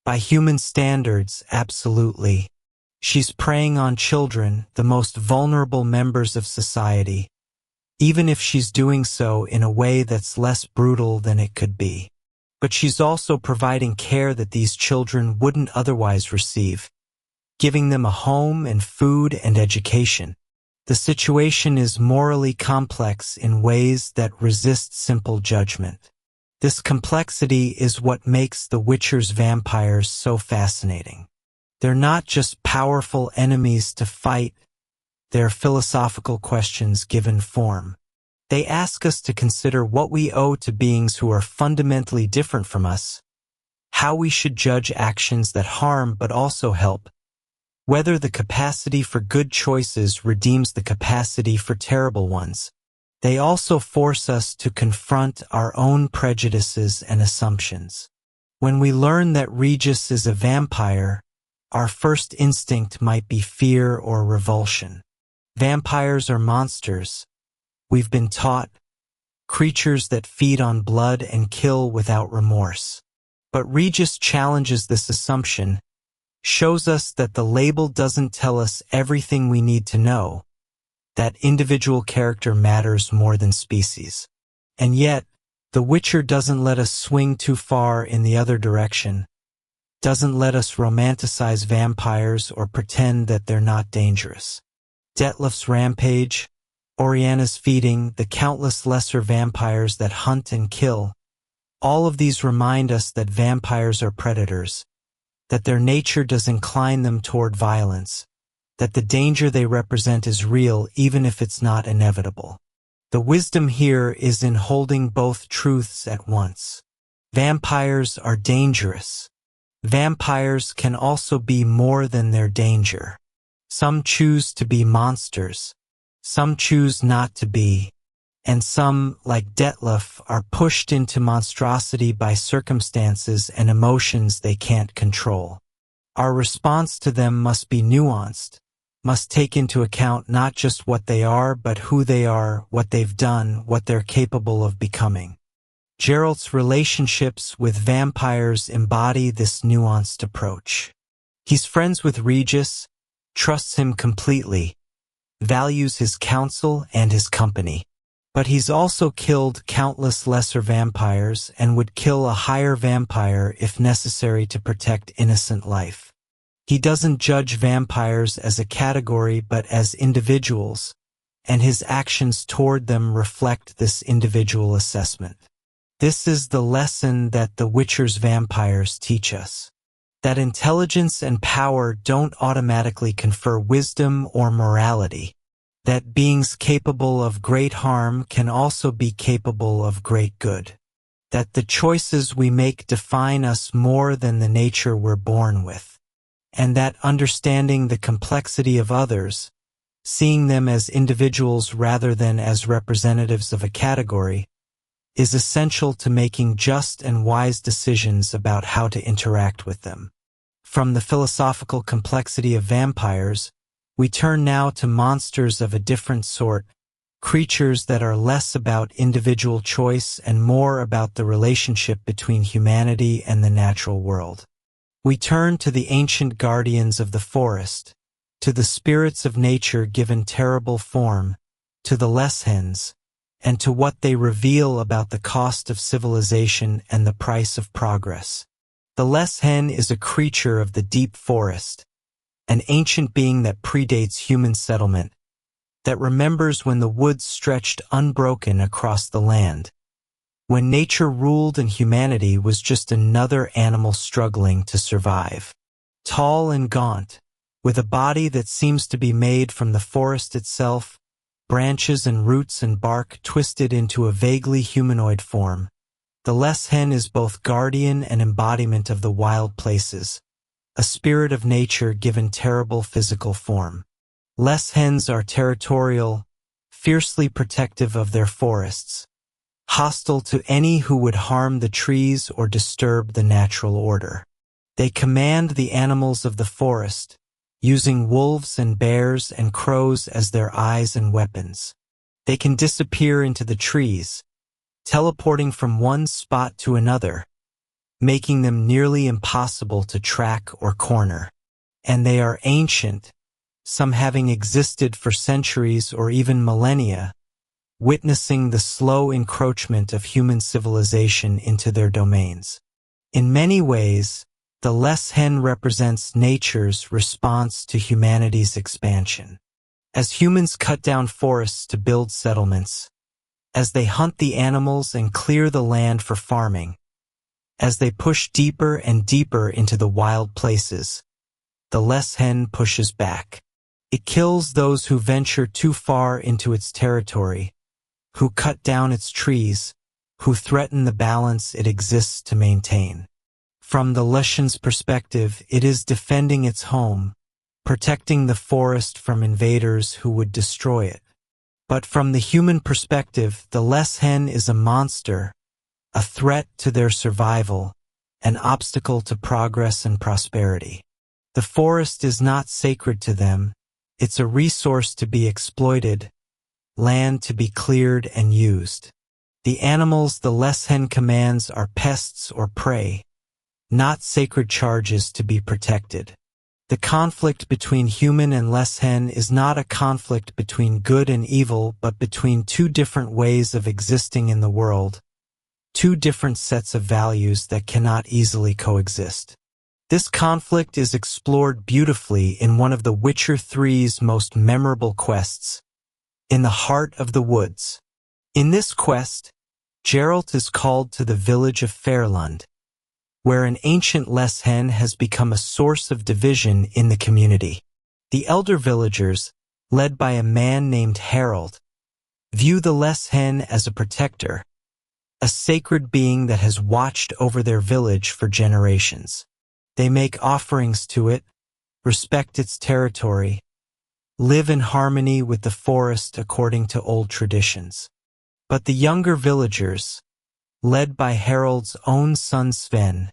By human standards, absolutely. She's preying on children, the most vulnerable members of society, even if she's doing so in a way that's less brutal than it could be. But she's also providing care that these children wouldn't otherwise receive, giving them a home and food and education. The situation is morally complex in ways that resist simple judgment. This complexity is what makes The Witcher's vampires so fascinating. They're not just powerful enemies to fight, they're philosophical questions given form. They ask us to consider what we owe to beings who are fundamentally different from us, how we should judge actions that harm but also help, whether the capacity for good choices redeems the capacity for terrible ones. They also force us to confront our own prejudices and assumptions. When we learn that Regis is a vampire, our first instinct might be fear or revulsion. Vampires are monsters, we've been taught, creatures that feed on blood and kill without remorse. But Regis challenges this assumption, shows us that the label doesn't tell us everything we need to know, that individual character matters more than species. And yet, The Witcher doesn't let us swing too far in the other direction, doesn't let us romanticize vampires or pretend that they're not dangerous. Dettlaff's rampage, Oriana's feeding, the countless lesser vampires that hunt and kill, all of these remind us that vampires are predators, that their nature does incline them toward violence, that the danger they represent is real even if it's not inevitable. The wisdom here is in holding both truths at once. Vampires are dangerous. Vampires can also be more than their danger. Some choose to be monsters. Some choose not to be. And some, like Dettlaff, are pushed into monstrosity by circumstances and emotions they can't control. Our response to them must be nuanced, must take into account not just what they are, but who they are, what they've done, what they're capable of becoming. Geralt's relationships with vampires embody this nuanced approach. He's friends with Regis, trusts him completely, values his counsel and his company. But he's also killed countless lesser vampires and would kill a higher vampire if necessary to protect innocent life. He doesn't judge vampires as a category but as individuals, and his actions toward them reflect this individual assessment. This is the lesson that The Witcher's vampires teach us. That intelligence and power don't automatically confer wisdom or morality. That beings capable of great harm can also be capable of great good. That the choices we make define us more than the nature we're born with. And that understanding the complexity of others, seeing them as individuals rather than as representatives of a category, is essential to making just and wise decisions about how to interact with them. From the philosophical complexity of vampires, we turn now to monsters of a different sort, creatures that are less about individual choice and more about the relationship between humanity and the natural world. We turn to the ancient guardians of the forest, to the spirits of nature given terrible form, to the Leshens, and to what they reveal about the cost of civilization and the price of progress. The Leshen is a creature of the deep forest, an ancient being that predates human settlement, that remembers when the woods stretched unbroken across the land, when nature ruled and humanity was just another animal struggling to survive. Tall and gaunt, with a body that seems to be made from the forest itself, branches and roots and bark twisted into a vaguely humanoid form, the Leshen is both guardian and embodiment of the wild places, a spirit of nature given terrible physical form. Leshens are territorial, fiercely protective of their forests, hostile to any who would harm the trees or disturb the natural order. They command the animals of the forest, using wolves and bears and crows as their eyes and weapons. They can disappear into the trees, teleporting from one spot to another, making them nearly impossible to track or corner. And they are ancient, some having existed for centuries or even millennia, witnessing the slow encroachment of human civilization into their domains. In many ways, the Leshen represents nature's response to humanity's expansion. As humans cut down forests to build settlements, as they hunt the animals and clear the land for farming, as they push deeper and deeper into the wild places, the Leshen pushes back. It kills those who venture too far into its territory, who cut down its trees, who threaten the balance it exists to maintain. From the Leshen's perspective, it is defending its home, protecting the forest from invaders who would destroy it. But from the human perspective, the Leshen is a monster, a threat to their survival, an obstacle to progress and prosperity. The forest is not sacred to them, it's a resource to be exploited, land to be cleared and used. The animals the Leshen commands are pests or prey, not sacred charges to be protected. The conflict between human and Leshen is not a conflict between good and evil, but between two different ways of existing in the world, two different sets of values that cannot easily coexist. This conflict is explored beautifully in one of The Witcher 3's most memorable quests, In the Heart of the Woods. In this quest, Geralt is called to the village of Fairlund, where an ancient Leshen has become a source of division in the community. The elder villagers, led by a man named Geralt, view the Leshen as a protector, a sacred being that has watched over their village for generations. They make offerings to it, respect its territory, live in harmony with the forest according to old traditions. But the younger villagers, led by Geralt's own son Sven,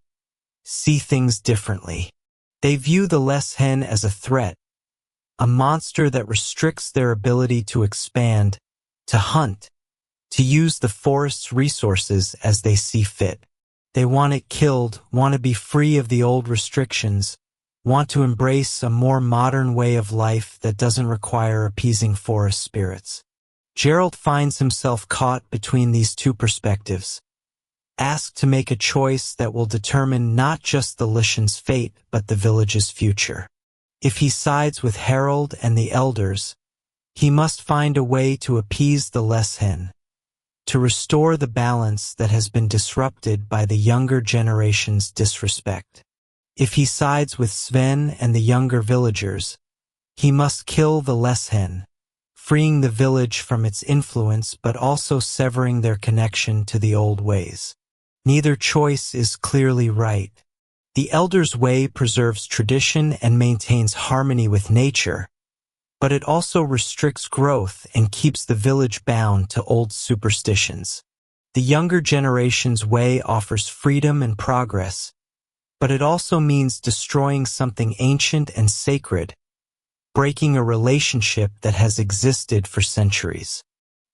see things differently. They view the Leshen as a threat, a monster that restricts their ability to expand, to hunt, to use the forest's resources as they see fit. They want it killed, want to be free of the old restrictions, want to embrace a more modern way of life that doesn't require appeasing forest spirits. Geralt finds himself caught between these two perspectives, asked to make a choice that will determine not just the Leshen's fate, but the village's future. If he sides with Geralt and the elders, he must find a way to appease the Leshen, to restore the balance that has been disrupted by the younger generation's disrespect. If he sides with Sven and the younger villagers, he must kill the Leshen, freeing the village from its influence but also severing their connection to the old ways. Neither choice is clearly right. The Elder's way preserves tradition and maintains harmony with nature, but it also restricts growth and keeps the village bound to old superstitions. The younger generation's way offers freedom and progress, but it also means destroying something ancient and sacred, breaking a relationship that has existed for centuries.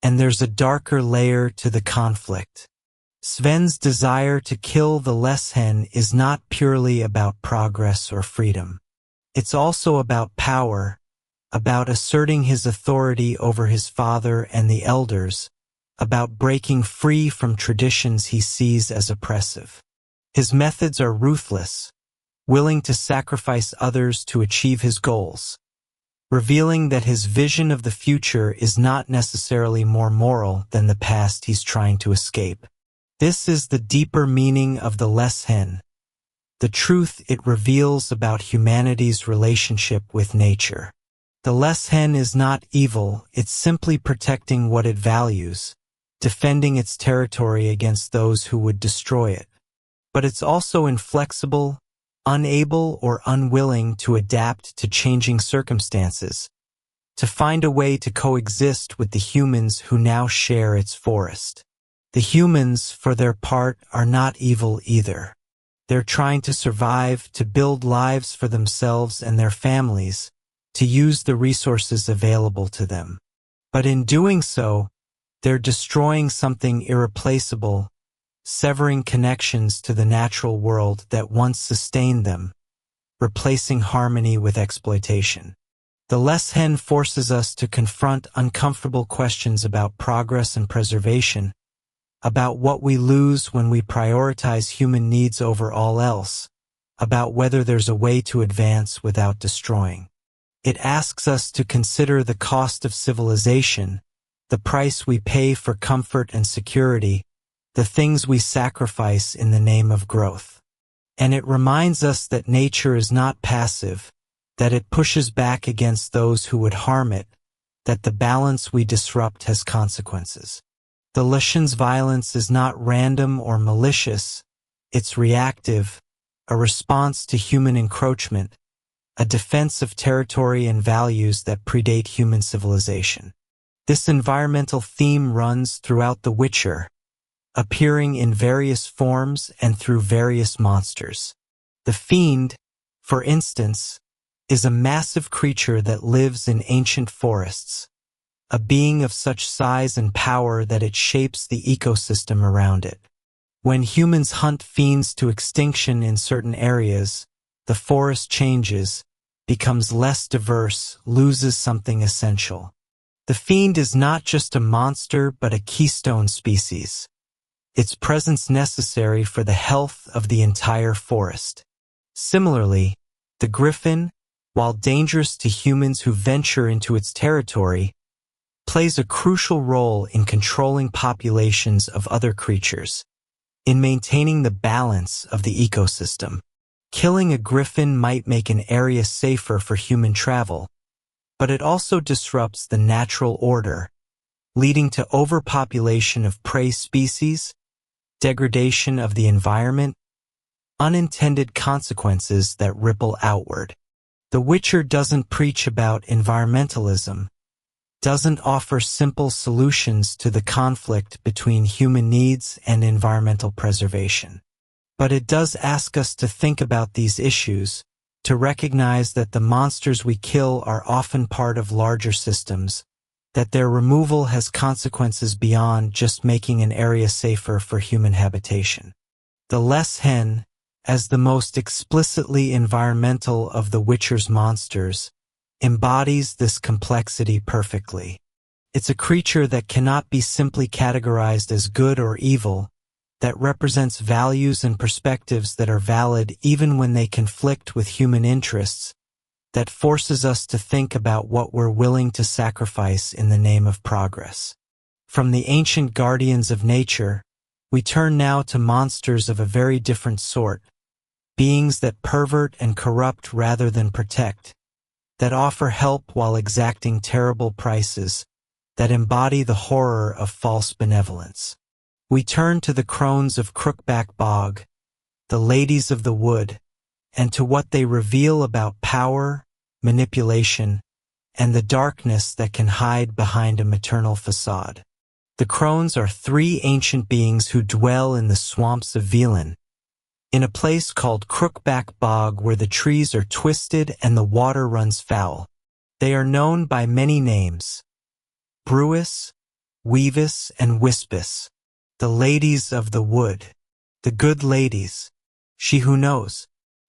And there's a darker layer to the conflict. Sven's desire to kill the Leshen is not purely about progress or freedom. It's also about power, about asserting his authority over his father and the elders, about breaking free from traditions he sees as oppressive. His methods are ruthless, willing to sacrifice others to achieve his goals, revealing that his vision of the future is not necessarily more moral than the past he's trying to escape. This is the deeper meaning of the Leshens, the truth it reveals about humanity's relationship with nature. The Leshens is not evil, it's simply protecting what it values, defending its territory against those who would destroy it. But it's also inflexible, unable or unwilling to adapt to changing circumstances, to find a way to coexist with the humans who now share its forest. The humans, for their part, are not evil either. They're trying to survive, to build lives for themselves and their families, to use the resources available to them. But in doing so, they're destroying something irreplaceable, severing connections to the natural world that once sustained them, replacing harmony with exploitation. The Leshens forces us to confront uncomfortable questions about progress and preservation, about what we lose when we prioritize human needs over all else, about whether there's a way to advance without destroying. It asks us to consider the cost of civilization, the price we pay for comfort and security, the things we sacrifice in the name of growth. And it reminds us that nature is not passive, that it pushes back against those who would harm it, that the balance we disrupt has consequences. The Leshens' violence is not random or malicious, it's reactive, a response to human encroachment, a defense of territory and values that predate human civilization. This environmental theme runs throughout The Witcher, appearing in various forms and through various monsters. The Fiend, for instance, is a massive creature that lives in ancient forests, a being of such size and power that it shapes the ecosystem around it. When humans hunt fiends to extinction in certain areas, the forest changes, becomes less diverse, loses something essential. The Fiend is not just a monster but a keystone species, its presence necessary for the health of the entire forest. Similarly, the Griffin, while dangerous to humans who venture into its territory, plays a crucial role in controlling populations of other creatures, in maintaining the balance of the ecosystem. Killing a griffin might make an area safer for human travel, but it also disrupts the natural order, leading to overpopulation of prey species, degradation of the environment, unintended consequences that ripple outward. The Witcher doesn't preach about environmentalism, doesn't offer simple solutions to the conflict between human needs and environmental preservation. But it does ask us to think about these issues, to recognize that the monsters we kill are often part of larger systems, that their removal has consequences beyond just making an area safer for human habitation. The Leshens, as the most explicitly environmental of the Witcher's monsters, embodies this complexity perfectly. It's a creature that cannot be simply categorized as good or evil, that represents values and perspectives that are valid even when they conflict with human interests, that forces us to think about what we're willing to sacrifice in the name of progress. From the ancient guardians of nature, we turn now to monsters of a very different sort, beings that pervert and corrupt rather than protect, that offer help while exacting terrible prices, that embody the horror of false benevolence. We turn to the Crones of Crookback Bog, the ladies of the wood, and to what they reveal about power, manipulation, and the darkness that can hide behind a maternal facade. The Crones are three ancient beings who dwell in the swamps of Vilan, in a place called Crookback Bog where the trees are twisted and the water runs foul. They are known by many names: Brewis, Weavis, and Wispis, the ladies of the wood, the good ladies, she who knows.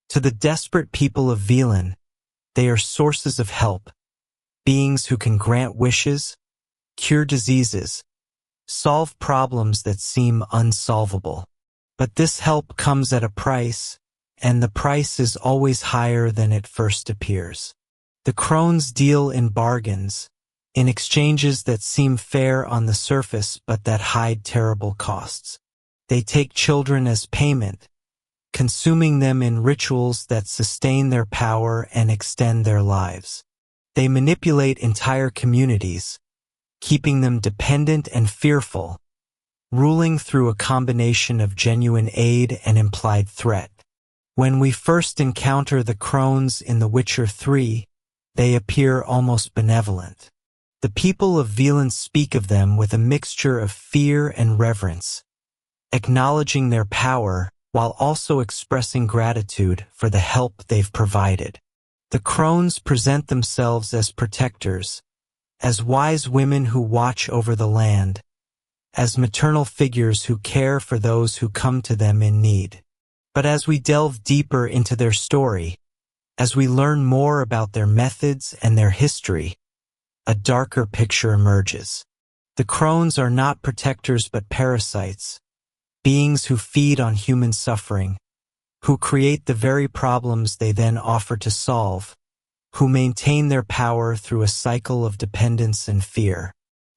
To the desperate people of Vilan, they are sources of help, beings who can grant wishes, cure diseases, solve problems that seem unsolvable. But this help comes at a price, and the price is always higher than it first appears. The Crones deal in bargains, in exchanges that seem fair on the surface but that hide terrible costs. They take children as payment, consuming them in rituals that sustain their power and extend their lives. They manipulate entire communities, keeping them dependent and fearful, ruling through a combination of genuine aid and implied threat. When we first encounter the Crones in The Witcher 3, they appear almost benevolent. The people of Velen speak of them with a mixture of fear and reverence, acknowledging their power while also expressing gratitude for the help they've provided. The Crones present themselves as protectors, as wise women who watch over the land, as maternal figures who care for those who come to them in need. But as we delve deeper into their story, as we learn more about their methods and their history, a darker picture emerges. The Crones are not protectors but parasites, beings who feed on human suffering, who create the very problems they then offer to solve, who maintain their power through a cycle of dependence and fear.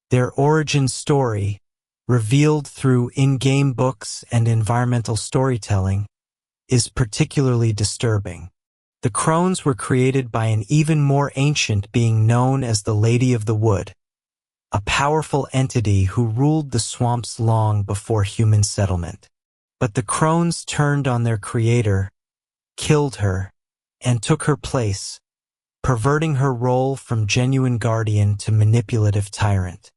Their origin story, revealed through in-game books and environmental storytelling, is particularly disturbing. The Crones were created by an even more ancient being known as the Lady of the Wood, a powerful entity who ruled the swamps long before human settlement. But the Crones turned on their creator, killed her, and took her place, perverting her role from genuine guardian to manipulative tyrant.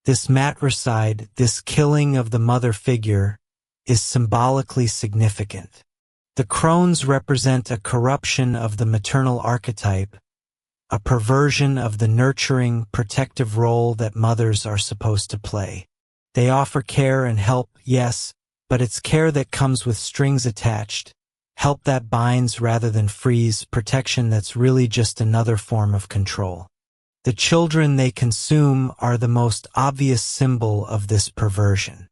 This matricide, this killing of the mother figure, is symbolically significant. The Crones represent a corruption of the maternal archetype, a perversion of the nurturing, protective role that mothers are supposed to play. They offer care and help, yes, but it's care that comes with strings attached, help that binds rather than frees, protection that's really just another form of control. The children they consume are the most obvious symbol of this perversion.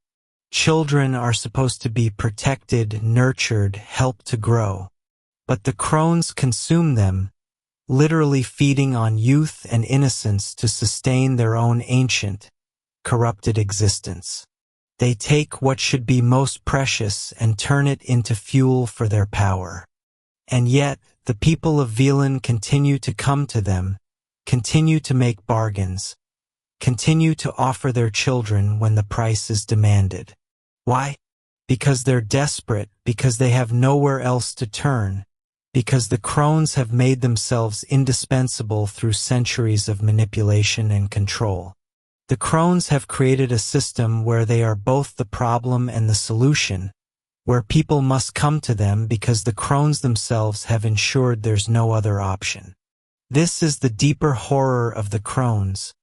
Children are supposed to be protected, nurtured, helped to grow. But the Crones consume them, literally feeding on youth and innocence to sustain their own ancient, corrupted existence. They take what should be most precious and turn it into fuel for their power. And yet, the people of Velen continue to come to them, continue to make bargains, continue to offer their children when the price is demanded. Why? Because they're desperate, because they have nowhere else to turn, because the Crones have made themselves indispensable through centuries of manipulation and control. The Crones have created a system where they are both the problem and the solution, where people must come to them because the Crones themselves have ensured there's no other option. This is the deeper horror of the Crones,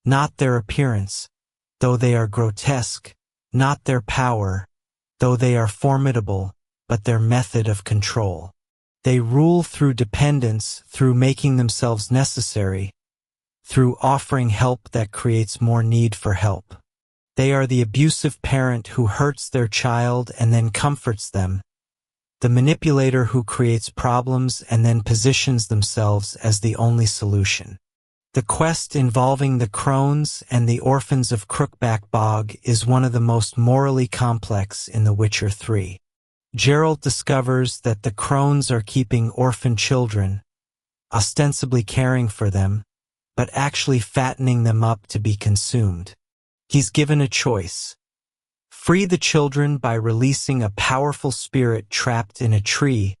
not their appearance, though they are grotesque, not their power, though they are formidable, but their method of control. They rule through dependence, through making themselves necessary, through offering help that creates more need for help. They are the abusive parent who hurts their child and then comforts them, the manipulator who creates problems and then positions themselves as the only solution. The quest involving the Crones and the orphans of Crookback Bog is one of the most morally complex in The Witcher 3. Geralt discovers that the Crones are keeping orphan children, ostensibly caring for them, but actually fattening them up to be consumed. He's given a choice. Free the children by releasing a powerful spirit trapped in a tree,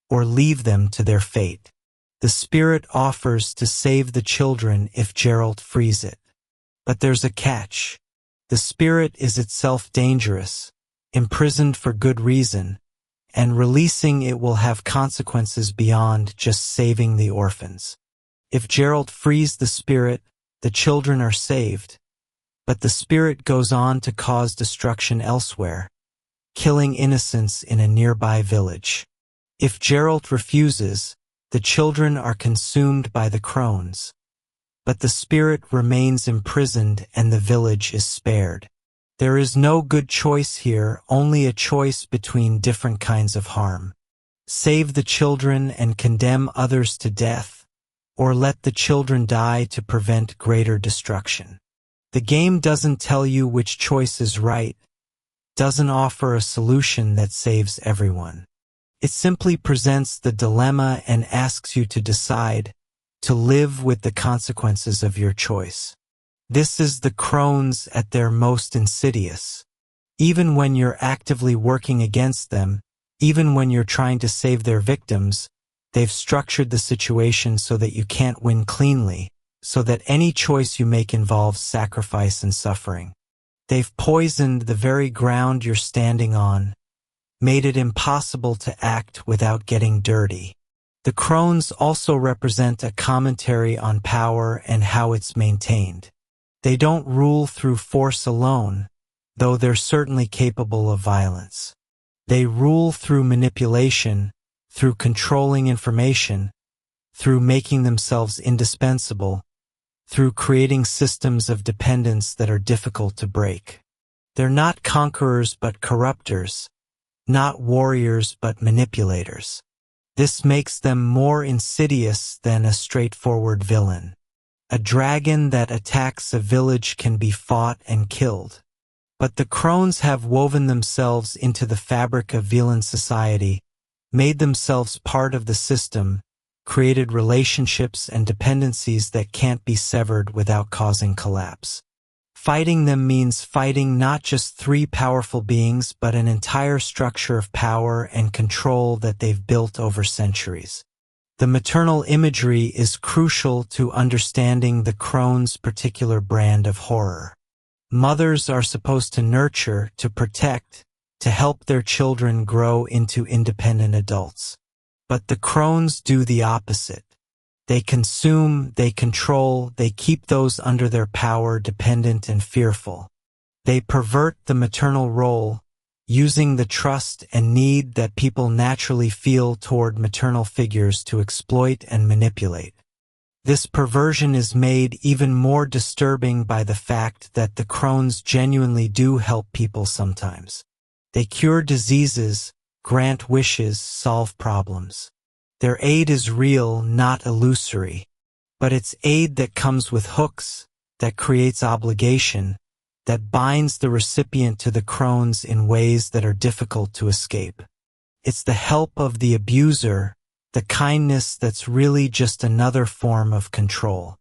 or leave them to their fate. The spirit offers to save the children if Geralt frees it. But there's a catch. The spirit is itself dangerous, imprisoned for good reason, and releasing it will have consequences beyond just saving the orphans. If Geralt frees the spirit, the children are saved, but the spirit goes on to cause destruction elsewhere, killing innocents in a nearby village. If Geralt refuses, the children are consumed by the Crones, but the spirit remains imprisoned and the village is spared. There is no good choice here, only a choice between different kinds of harm. Save the children and condemn others to death, or let the children die to prevent greater destruction. The game doesn't tell you which choice is right, doesn't offer a solution that saves everyone. It simply presents the dilemma and asks you to decide, to live with the consequences of your choice. This is the Crones at their most insidious. Even when you're actively working against them, even when you're trying to save their victims, they've structured the situation so that you can't win cleanly, so that any choice you make involves sacrifice and suffering. They've poisoned the very ground you're standing on, made it impossible to act without getting dirty. The Crones also represent a commentary on power and how it's maintained. They don't rule through force alone, though they're certainly capable of violence. They rule through manipulation, through controlling information, through making themselves indispensable, through creating systems of dependence that are difficult to break. They're not conquerors but corruptors, not warriors but manipulators. This makes them more insidious than a straightforward villain. A dragon that attacks a village can be fought and killed. But the Crones have woven themselves into the fabric of villain society, made themselves part of the system, created relationships and dependencies that can't be severed without causing collapse. Fighting them means fighting not just three powerful beings but an entire structure of power and control that they've built over centuries. The maternal imagery is crucial to understanding the Crones' particular brand of horror. Mothers are supposed to nurture, to protect, to help their children grow into independent adults. But the Crones do the opposite. They consume, they control, they keep those under their power dependent and fearful. They pervert the maternal role, using the trust and need that people naturally feel toward maternal figures to exploit and manipulate. This perversion is made even more disturbing by the fact that the Crones genuinely do help people sometimes. They cure diseases, grant wishes, solve problems. Their aid is real, not illusory. But it's aid that comes with hooks, that creates obligation, that binds the recipient to the Crones in ways that are difficult to escape. It's the help of the abuser, the kindness that's really just another form of control.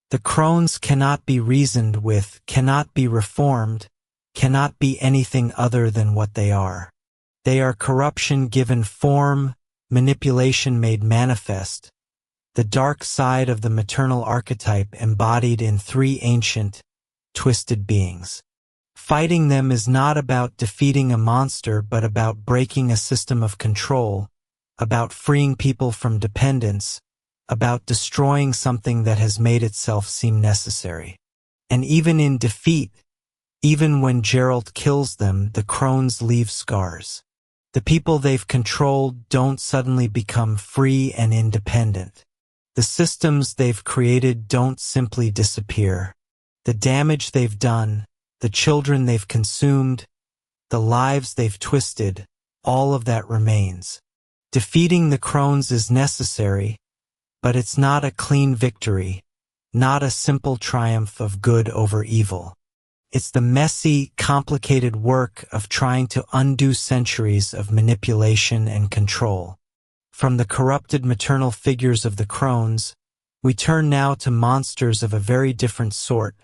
The Crones cannot be reasoned with, cannot be reformed, cannot be anything other than what they are. They are corruption given form, manipulation made manifest, the dark side of the maternal archetype embodied in three ancient, twisted beings. Fighting them is not about defeating a monster but about breaking a system of control, about freeing people from dependence, about destroying something that has made itself seem necessary. And even in defeat, even when Geralt kills them, the Crones leave scars. The people they've controlled don't suddenly become free and independent. The systems they've created don't simply disappear. The damage they've done, the children they've consumed, the lives they've twisted, all of that remains. Defeating the Crones is necessary, but it's not a clean victory, not a simple triumph of good over evil. It's the messy, complicated work of trying to undo centuries of manipulation and control. From the corrupted maternal figures of the Crones, we turn now to monsters of a very different sort,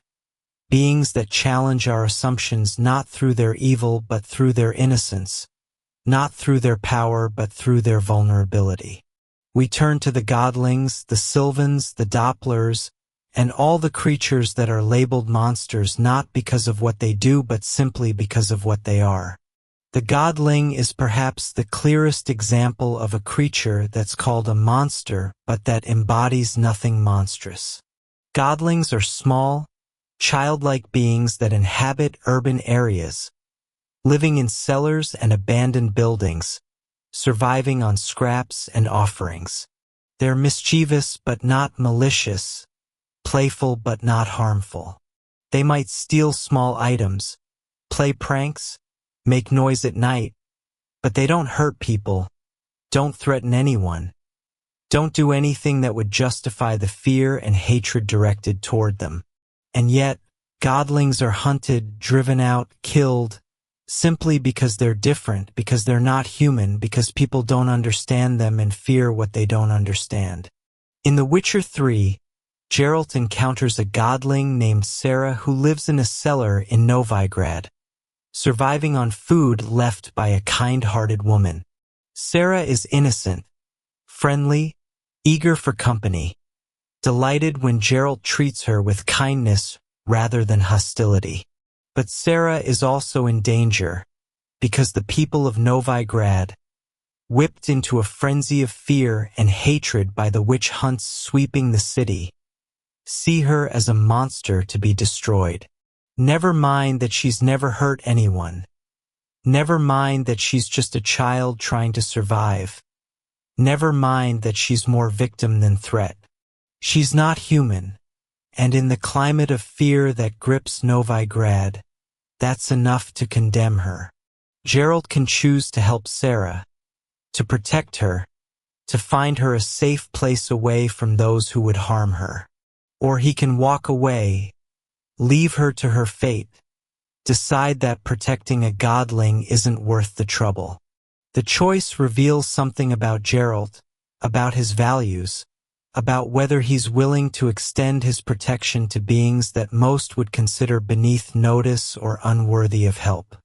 beings that challenge our assumptions not through their evil but through their innocence, not through their power but through their vulnerability. We turn to the Godlings, the sylvans, the dopplers, and all the creatures that are labeled monsters not because of what they do but simply because of what they are. The Godling is perhaps the clearest example of a creature that's called a monster but that embodies nothing monstrous. Godlings are small, childlike beings that inhabit urban areas, living in cellars and abandoned buildings, surviving on scraps and offerings. They're mischievous but not malicious, playful but not harmful. They might steal small items, play pranks, make noise at night, but they don't hurt people, Don't threaten anyone. Don't do anything that would justify the fear and hatred directed toward them. And yet, Godlings are hunted, driven out, killed, simply because they're different, because they're not human, because people don't understand them and fear what they don't understand. In The Witcher 3, Geralt encounters a Godling named Sarah who lives in a cellar in Novigrad, surviving on food left by a kind-hearted woman. Sarah is innocent, friendly, eager for company, delighted when Geralt treats her with kindness rather than hostility. But Sarah is also in danger, because the people of Novigrad, whipped into a frenzy of fear and hatred by the witch hunts sweeping the city, see her as a monster to be destroyed. Never mind that she's never hurt anyone. Never mind that she's just a child trying to survive. Never mind that she's more victim than threat. She's not human, and in the climate of fear that grips Novigrad, that's enough to condemn her. Geralt can choose to help Sarah, to protect her, to find her a safe place away from those who would harm her. Or he can walk away, leave her to her fate, decide that protecting a Godling isn't worth the trouble. The choice reveals something about Geralt, about his values, about whether he's willing to extend his protection to beings that most would consider beneath notice or unworthy of help.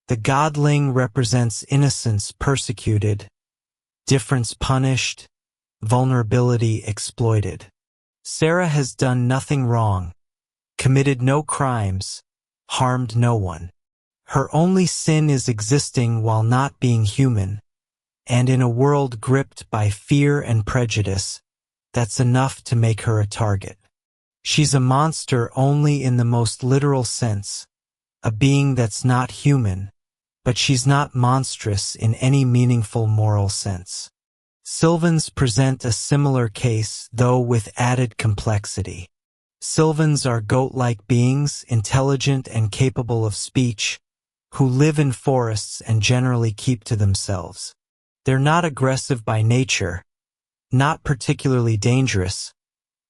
The Godling represents innocence persecuted, difference punished, vulnerability exploited. Sarah has done nothing wrong, committed no crimes, harmed no one. Her only sin is existing while not being human, and in a world gripped by fear and prejudice, that's enough to make her a target. She's a monster only in the most literal sense, a being that's not human, but she's not monstrous in any meaningful moral sense. Sylvans present a similar case, though with added complexity. Sylvans are goat-like beings, intelligent and capable of speech, who live in forests and generally keep to themselves. They're not aggressive by nature, not particularly dangerous,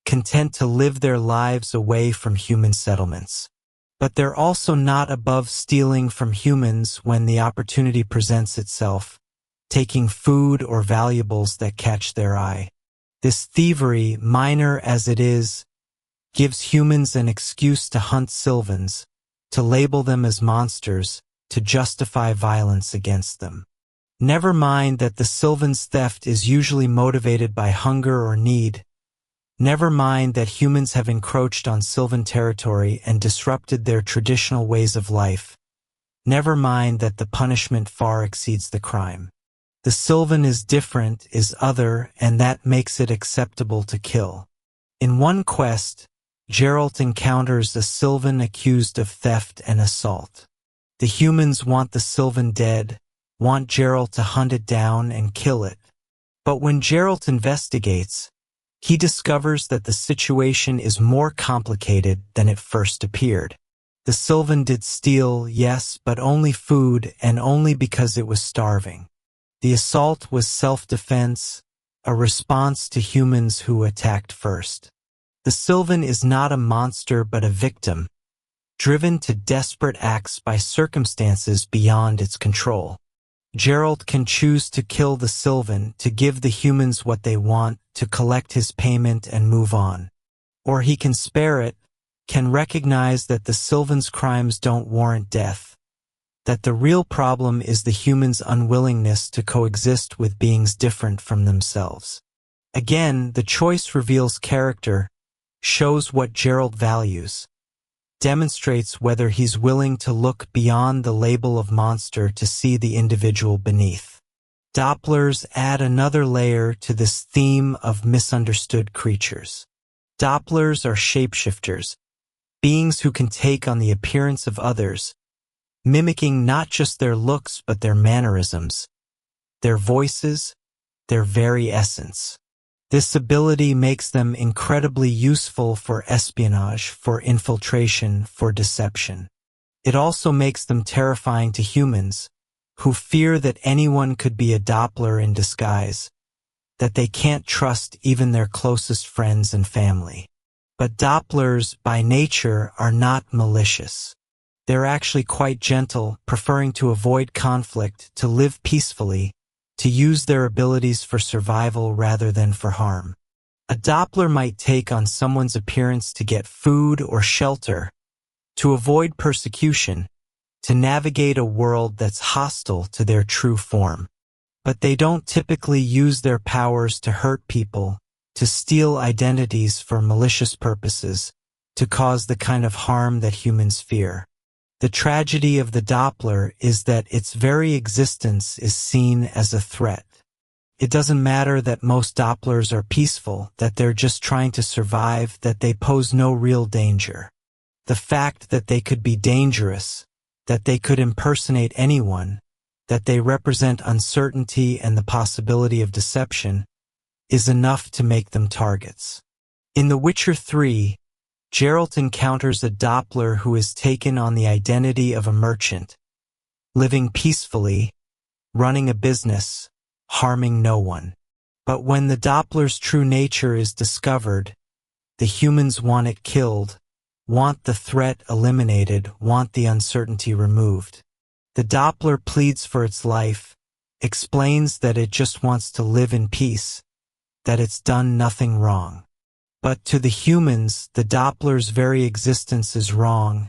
content to live their lives away from human settlements. But they're also not above stealing from humans when the opportunity presents itself, taking food or valuables that catch their eye. This thievery, minor as it is, gives humans an excuse to hunt sylvans, to label them as monsters, to justify violence against them. Never mind that the sylvan's theft is usually motivated by hunger or need. Never mind that humans have encroached on sylvan territory and disrupted their traditional ways of life. Never mind that the punishment far exceeds the crime. The sylvan is different, is other, and that makes it acceptable to kill. In one quest, Geralt encounters a sylvan accused of theft and assault. The humans want the sylvan dead, want Geralt to hunt it down and kill it. But when Geralt investigates, he discovers that the situation is more complicated than it first appeared. The sylvan did steal, yes, but only food and only because it was starving. The assault was self-defense, a response to humans who attacked first. The sylvan is not a monster but a victim, driven to desperate acts by circumstances beyond its control. Geralt can choose to kill the sylvan, to give the humans what they want, to collect his payment and move on. Or he can spare it, can recognize that the sylvan's crimes don't warrant death, that the real problem is the humans' unwillingness to coexist with beings different from themselves. Again, the choice reveals character, shows what Geralt values, demonstrates whether he's willing to look beyond the label of monster to see the individual beneath. Dopplers add another layer to this theme of misunderstood creatures. Dopplers are shapeshifters, beings who can take on the appearance of others, mimicking not just their looks but their mannerisms, their voices, their very essence. This ability makes them incredibly useful for espionage, for infiltration, for deception. It also makes them terrifying to humans, who fear that anyone could be a doppler in disguise, that they can't trust even their closest friends and family. But dopplers, by nature, are not malicious. They're actually quite gentle, preferring to avoid conflict, to live peacefully, to use their abilities for survival rather than for harm. A doppler might take on someone's appearance to get food or shelter, to avoid persecution, to navigate a world that's hostile to their true form. But they don't typically use their powers to hurt people, to steal identities for malicious purposes, to cause the kind of harm that humans fear. The tragedy of the doppler is that its very existence is seen as a threat. It doesn't matter that most dopplers are peaceful, that they're just trying to survive, that they pose no real danger. The fact that they could be dangerous, that they could impersonate anyone, that they represent uncertainty and the possibility of deception, is enough to make them targets. In The Witcher 3, Geralt encounters a doppler who has taken on the identity of a merchant, living peacefully, running a business, harming no one. But when the doppler's true nature is discovered, the humans want it killed, want the threat eliminated, want the uncertainty removed. The doppler pleads for its life, explains that it just wants to live in peace, that it's done nothing wrong. But to the humans, the doppler's very existence is wrong,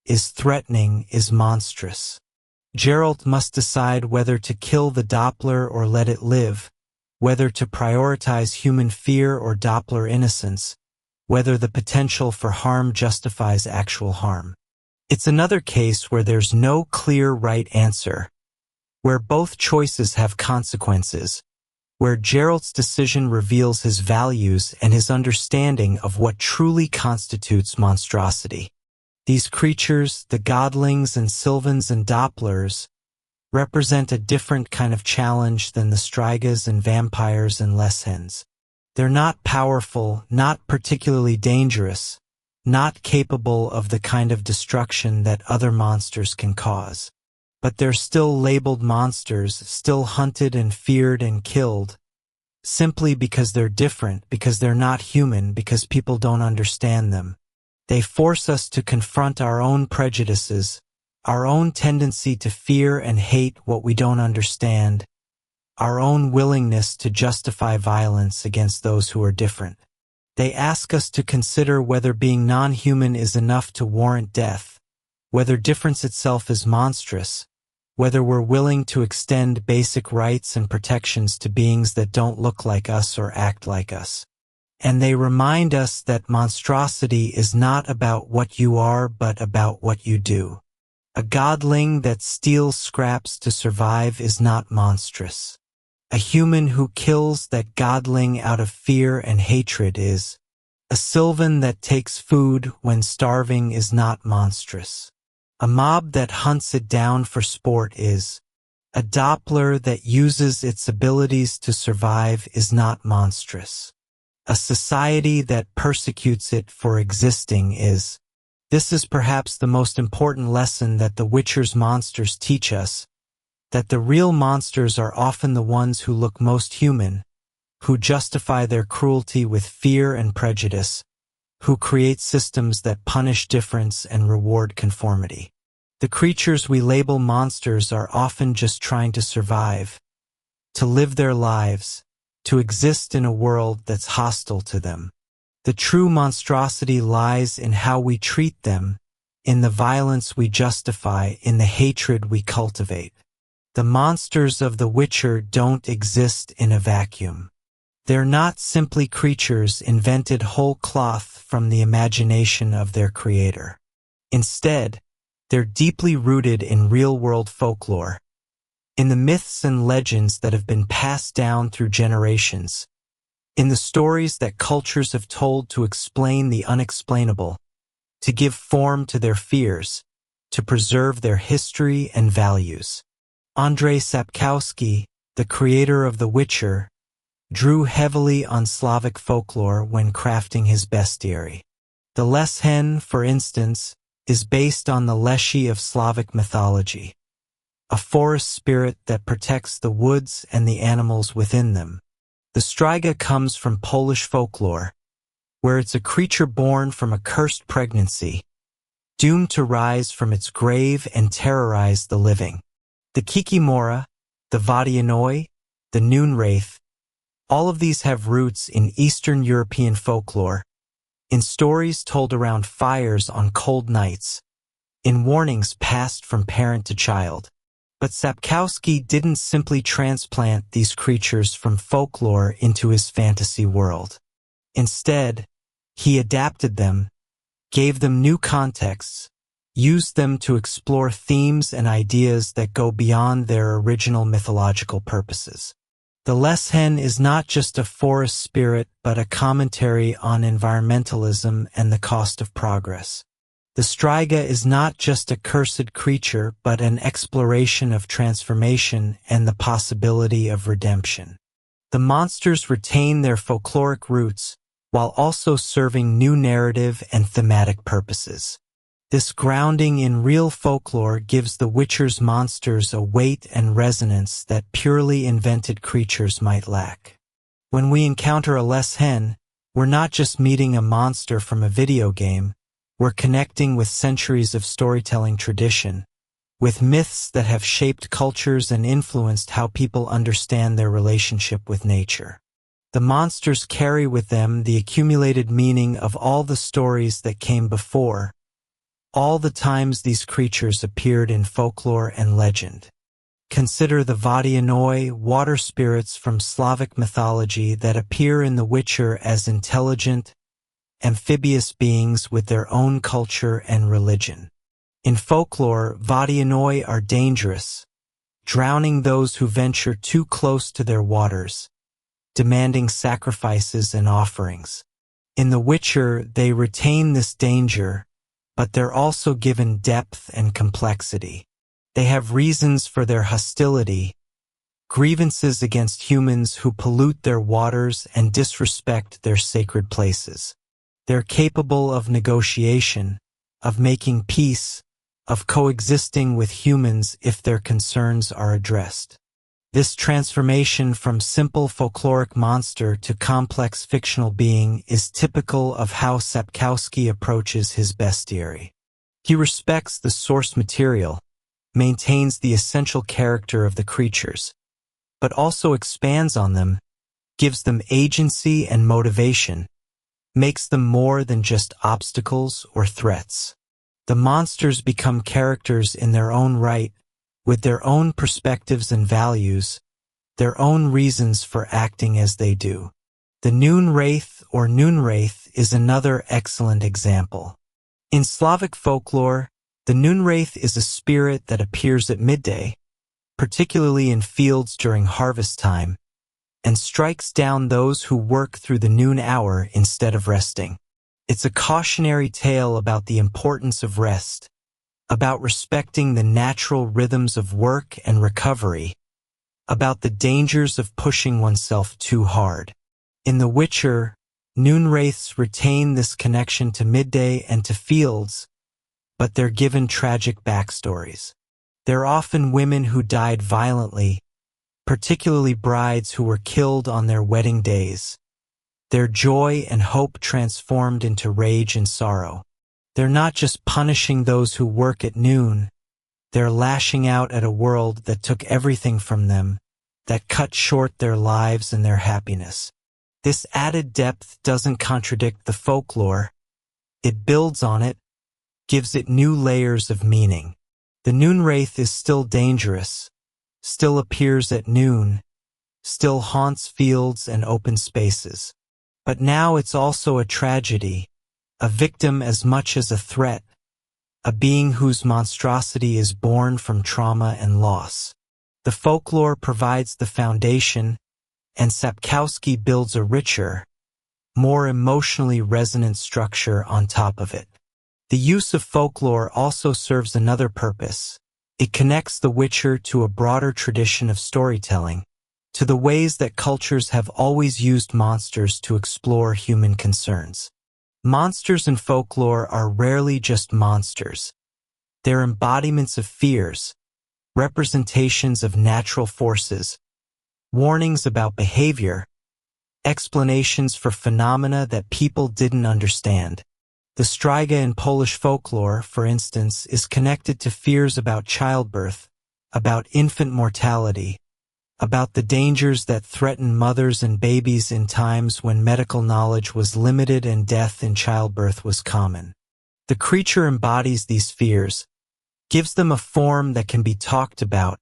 is threatening, is monstrous. Geralt must decide whether to kill the doppler or let it live, whether to prioritize human fear or doppler innocence, whether the potential for harm justifies actual harm. It's another case where there's no clear right answer, where both choices have consequences, where Geralt's decision reveals his values and his understanding of what truly constitutes monstrosity. These creatures, the Godlings and sylvans and dopplers, represent a different kind of challenge than the Strigas and vampires and Leshens. They're not powerful, not particularly dangerous, not capable of the kind of destruction that other monsters can cause. But they're still labeled monsters, still hunted and feared and killed, simply because they're different, because they're not human, because people don't understand them. They force us to confront our own prejudices, our own tendency to fear and hate what we don't understand, our own willingness to justify violence against those who are different. They ask us to consider whether being non-human is enough to warrant death, whether difference itself is monstrous, whether we're willing to extend basic rights and protections to beings that don't look like us or act like us. And they remind us that monstrosity is not about what you are, but about what you do. A godling that steals scraps to survive is not monstrous. A human who kills that godling out of fear and hatred is. A sylvan that takes food when starving is not monstrous. A mob that hunts it down for sport is. A doppler that uses its abilities to survive is not monstrous. A society that persecutes it for existing is. This is perhaps the most important lesson that the Witcher's monsters teach us, that the real monsters are often the ones who look most human, who justify their cruelty with fear and prejudice, who create systems that punish difference and reward conformity. The creatures we label monsters are often just trying to survive, to live their lives, to exist in a world that's hostile to them. The true monstrosity lies in how we treat them, in the violence we justify, in the hatred we cultivate. The monsters of The Witcher don't exist in a vacuum. They're not simply creatures invented whole cloth from the imagination of their creator. Instead, they're deeply rooted in real-world folklore, in the myths and legends that have been passed down through generations, in the stories that cultures have told to explain the unexplainable, to give form to their fears, to preserve their history and values. Andrzej Sapkowski, the creator of The Witcher, drew heavily on Slavic folklore when crafting his bestiary. The Leshens, for instance, is based on the Leshy of Slavic mythology. a forest spirit that protects the woods and the animals within them. The Striga comes from Polish folklore, where it's a creature born from a cursed pregnancy, doomed to rise from its grave and terrorize the living. The Kikimora, the Vadianoi, the Noon Wraith, all of these have roots in Eastern European folklore, in stories told around fires on cold nights, in warnings passed from parent to child. But Sapkowski didn't simply transplant these creatures from folklore into his fantasy world. Instead, he adapted them, gave them new contexts, used them to explore themes and ideas that go beyond their original mythological purposes. The Leshens is not just a forest spirit but a commentary on environmentalism and the cost of progress. The Striga is not just a cursed creature but an exploration of transformation and the possibility of redemption. The monsters retain their folkloric roots while also serving new narrative and thematic purposes. This grounding in real folklore gives the Witcher's monsters a weight and resonance that purely invented creatures might lack. When we encounter a Leshens, we're not just meeting a monster from a video game, we're connecting with centuries of storytelling tradition, with myths that have shaped cultures and influenced how people understand their relationship with nature. The monsters carry with them the accumulated meaning of all the stories that came before, all the times these creatures appeared in folklore and legend. Consider the Vadianoi, water spirits from Slavic mythology that appear in The Witcher as intelligent, amphibious beings with their own culture and religion. In folklore, Vadianoi are dangerous, drowning those who venture too close to their waters, demanding sacrifices and offerings. In The Witcher, they retain this danger, but they're also given depth and complexity. They have reasons for their hostility, grievances against humans who pollute their waters and disrespect their sacred places. They're capable of negotiation, of making peace, of coexisting with humans if their concerns are addressed. This transformation from simple folkloric monster to complex fictional being is typical of how Sapkowski approaches his bestiary. He respects the source material, maintains the essential character of the creatures, but also expands on them, gives them agency and motivation, makes them more than just obstacles or threats. The monsters become characters in their own right, with their own perspectives and values, their own reasons for acting as they do. The Noon Wraith or Noon Wraith is another excellent example. In Slavic folklore, the Noon Wraith is a spirit that appears at midday, particularly in fields during harvest time, and strikes down those who work through the noon hour instead of resting. It's a cautionary tale about the importance of rest, about respecting the natural rhythms of work and recovery, about the dangers of pushing oneself too hard. In The Witcher, Noon Wraiths retain this connection to midday and to fields, but they're given tragic backstories. They're often women who died violently, particularly brides who were killed on their wedding days. Their joy and hope transformed into rage and sorrow. They're not just punishing those who work at noon, they're lashing out at a world that took everything from them, that cut short their lives and their happiness. This added depth doesn't contradict the folklore, it builds on it, gives it new layers of meaning. The Noon Wraith is still dangerous, still appears at noon, still haunts fields and open spaces. But now it's also a tragedy, a victim as much as a threat, a being whose monstrosity is born from trauma and loss. The folklore provides the foundation, and Sapkowski builds a richer, more emotionally resonant structure on top of it. The use of folklore also serves another purpose. It connects The Witcher to a broader tradition of storytelling, to the ways that cultures have always used monsters to explore human concerns. Monsters in folklore are rarely just monsters. They're embodiments of fears, representations of natural forces, warnings about behavior, explanations for phenomena that people didn't understand. The Striga in Polish folklore, for instance, is connected to fears about childbirth, about infant mortality, about the dangers that threaten mothers and babies in times when medical knowledge was limited and death in childbirth was common. The creature embodies these fears, gives them a form that can be talked about,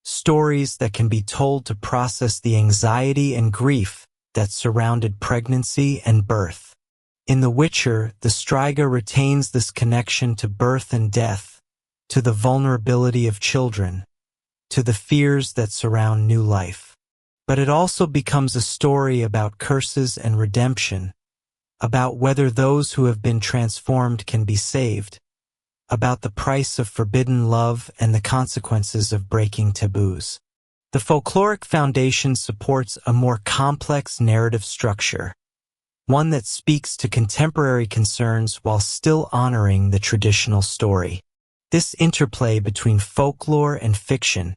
stories that can be told to process the anxiety and grief that surrounded pregnancy and birth. In The Witcher, the Striga retains this connection to birth and death, to the vulnerability of children, to the fears that surround new life. But it also becomes a story about curses and redemption, about whether those who have been transformed can be saved, about the price of forbidden love and the consequences of breaking taboos. The folkloric foundation supports a more complex narrative structure, one that speaks to contemporary concerns while still honoring the traditional story. This interplay between folklore and fiction,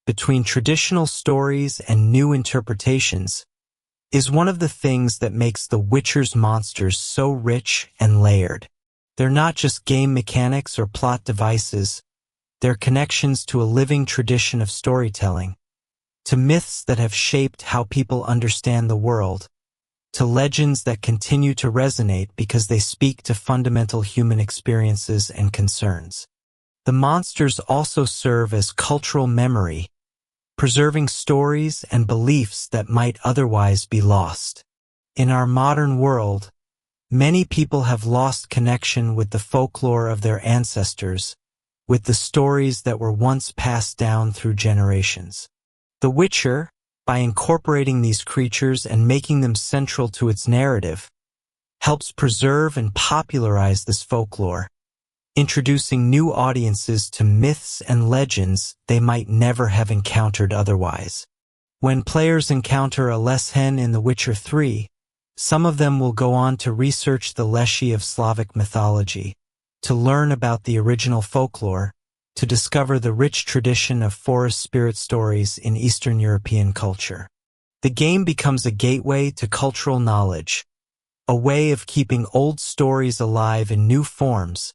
between traditional stories and new interpretations, is one of the things that makes The Witcher's monsters so rich and layered. They're not just game mechanics or plot devices, they're connections to a living tradition of storytelling, to myths that have shaped how people understand the world, to legends that continue to resonate because they speak to fundamental human experiences and concerns. The monsters also serve as cultural memory, preserving stories and beliefs that might otherwise be lost. In our modern world, many people have lost connection with the folklore of their ancestors, with the stories that were once passed down through generations. The Witcher, by incorporating these creatures and making them central to its narrative, helps preserve and popularize this folklore, introducing new audiences to myths and legends they might never have encountered otherwise. When players encounter a Leshens in The Witcher 3, some of them will go on to research the Leshens of Slavic mythology, to learn about the original folklore, to discover the rich tradition of forest spirit stories in Eastern European culture. The game becomes a gateway to cultural knowledge, a way of keeping old stories alive in new forms,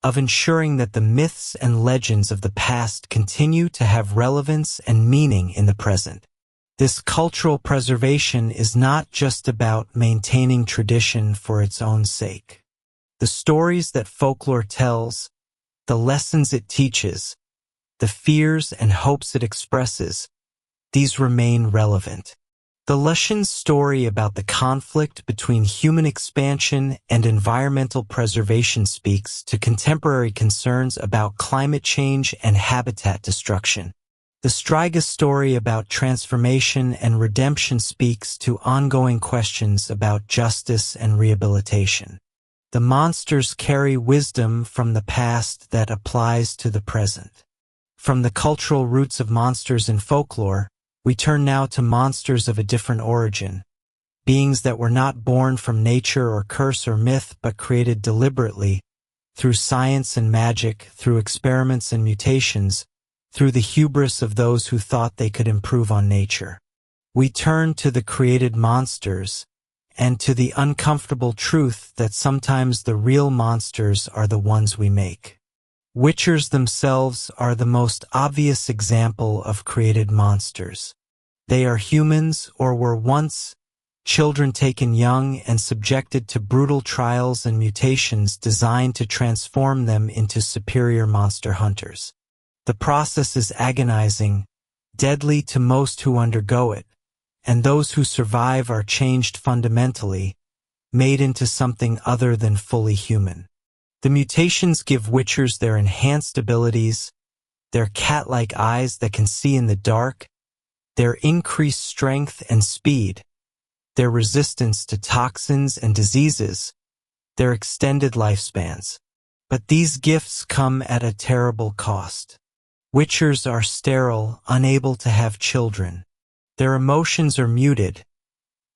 of ensuring that the myths and legends of the past continue to have relevance and meaning in the present. This cultural preservation is not just about maintaining tradition for its own sake. The stories that folklore tells, the lessons it teaches, the fears and hopes it expresses, these remain relevant. The Leshens story about the conflict between human expansion and environmental preservation speaks to contemporary concerns about climate change and habitat destruction. The Strigas story about transformation and redemption speaks to ongoing questions about justice and rehabilitation. The monsters carry wisdom from the past that applies to the present. From the cultural roots of monsters in folklore, we turn now to monsters of a different origin, beings that were not born from nature or curse or myth but created deliberately, through science and magic, through experiments and mutations, through the hubris of those who thought they could improve on nature. We turn to the created monsters, and to the uncomfortable truth that sometimes the real monsters are the ones we make. Witchers themselves are the most obvious example of created monsters. They are humans, or were once, children taken young and subjected to brutal trials and mutations designed to transform them into superior monster hunters. The process is agonizing, deadly to most who undergo it, and those who survive are changed fundamentally, made into something other than fully human. The mutations give witchers their enhanced abilities, their cat-like eyes that can see in the dark, their increased strength and speed, their resistance to toxins and diseases, their extended lifespans. But these gifts come at a terrible cost. Witchers are sterile, unable to have children. Their emotions are muted,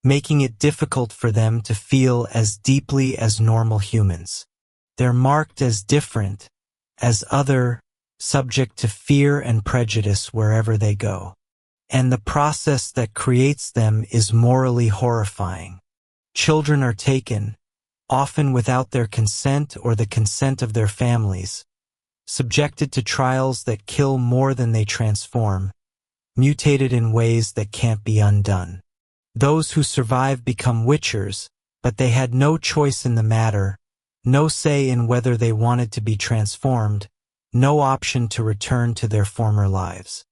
making it difficult for them to feel as deeply as normal humans. They're marked as different, as other, subject to fear and prejudice wherever they go. And the process that creates them is morally horrifying. Children are taken, often without their consent or the consent of their families, subjected to trials that kill more than they transform, mutated in ways that can't be undone. Those who survive become witchers, but they had no choice in the matter, no say in whether they wanted to be transformed, no option to return to their former lives.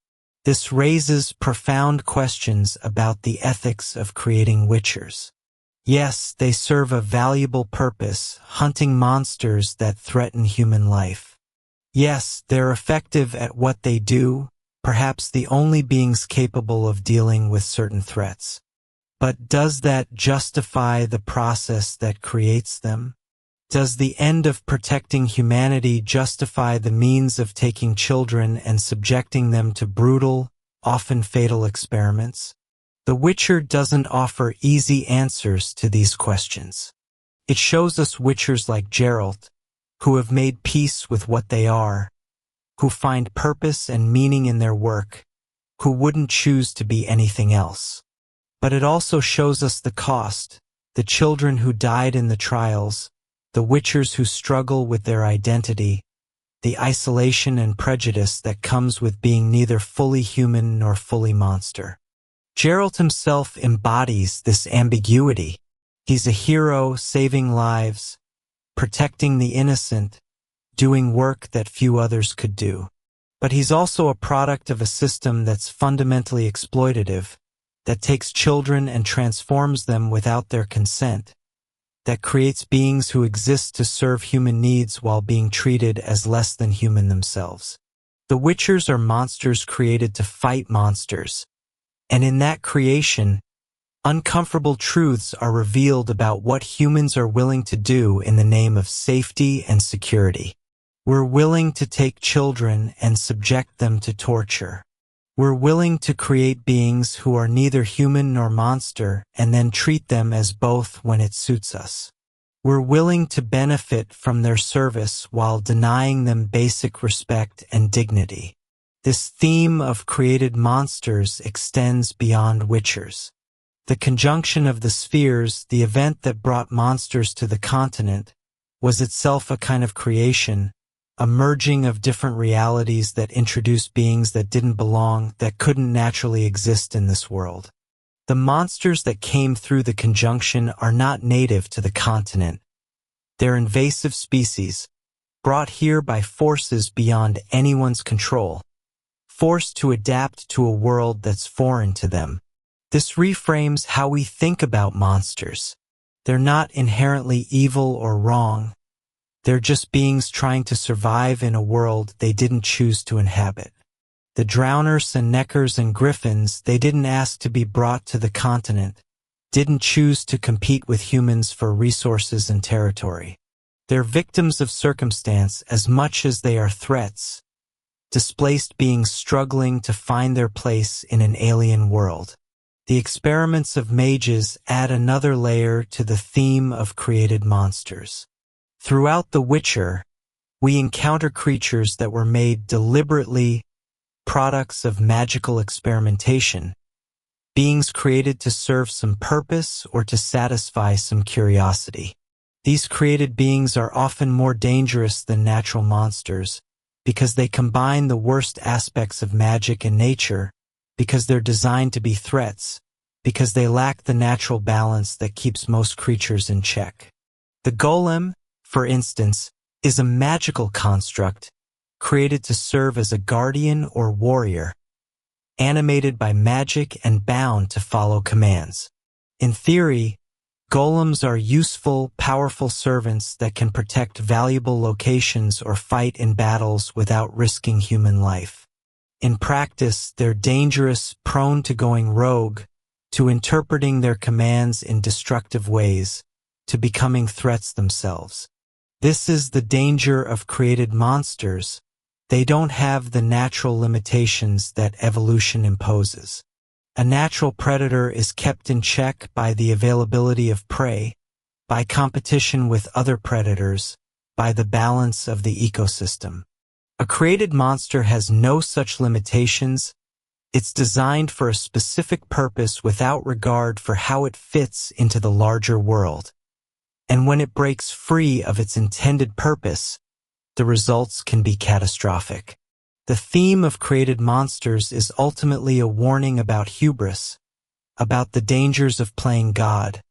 This raises profound questions about the ethics of creating witchers. Yes, they serve a valuable purpose, hunting monsters that threaten human life. Yes, they're effective at what they do, perhaps the only beings capable of dealing with certain threats. But does that justify the process that creates them? Does the end of protecting humanity justify the means of taking children and subjecting them to brutal, often fatal experiments? The Witcher doesn't offer easy answers to these questions. It shows us witchers like Geralt, who have made peace with what they are, who find purpose and meaning in their work, who wouldn't choose to be anything else. But it also shows us the cost, the children who died in the trials, the witchers who struggle with their identity, the isolation and prejudice that comes with being neither fully human nor fully monster. Geralt himself embodies this ambiguity. He's a hero saving lives, protecting the innocent, doing work that few others could do. But he's also a product of a system that's fundamentally exploitative, that takes children and transforms them without their consent, that creates beings who exist to serve human needs while being treated as less than human themselves. The Witchers are monsters created to fight monsters, and in that creation, uncomfortable truths are revealed about what humans are willing to do in the name of safety and security. We're willing to take children and subject them to torture. We're willing to create beings who are neither human nor monster and then treat them as both when it suits us. We're willing to benefit from their service while denying them basic respect and dignity. This theme of created monsters extends beyond witchers. The conjunction of the spheres, the event that brought monsters to the continent, was itself a kind of creation, a merging of different realities that introduced beings that didn't belong, that couldn't naturally exist in this world. The monsters that came through the conjunction are not native to the continent. They're invasive species, brought here by forces beyond anyone's control, forced to adapt to a world that's foreign to them. This reframes how we think about monsters. They're not inherently evil or wrong. They're just beings trying to survive in a world they didn't choose to inhabit. The drowners and neckers and griffins, they didn't ask to be brought to the continent, didn't choose to compete with humans for resources and territory. They're victims of circumstance as much as they are threats, displaced beings struggling to find their place in an alien world. The experiments of mages add another layer to the theme of created monsters. Throughout The Witcher, we encounter creatures that were made deliberately products of magical experimentation, beings created to serve some purpose or to satisfy some curiosity. These created beings are often more dangerous than natural monsters because they combine the worst aspects of magic and nature, because they're designed to be threats, because they lack the natural balance that keeps most creatures in check. The golem, for instance, is a magical construct created to serve as a guardian or warrior, animated by magic and bound to follow commands. In theory, golems are useful, powerful servants that can protect valuable locations or fight in battles without risking human life. In practice, they're dangerous, prone to going rogue, to interpreting their commands in destructive ways, to becoming threats themselves. This is the danger of created monsters. They don't have the natural limitations that evolution imposes. A natural predator is kept in check by the availability of prey, by competition with other predators, by the balance of the ecosystem. A created monster has no such limitations. It's designed for a specific purpose without regard for how it fits into the larger world. And when it breaks free of its intended purpose, the results can be catastrophic. The theme of created monsters is ultimately a warning about hubris, about the dangers of playing God,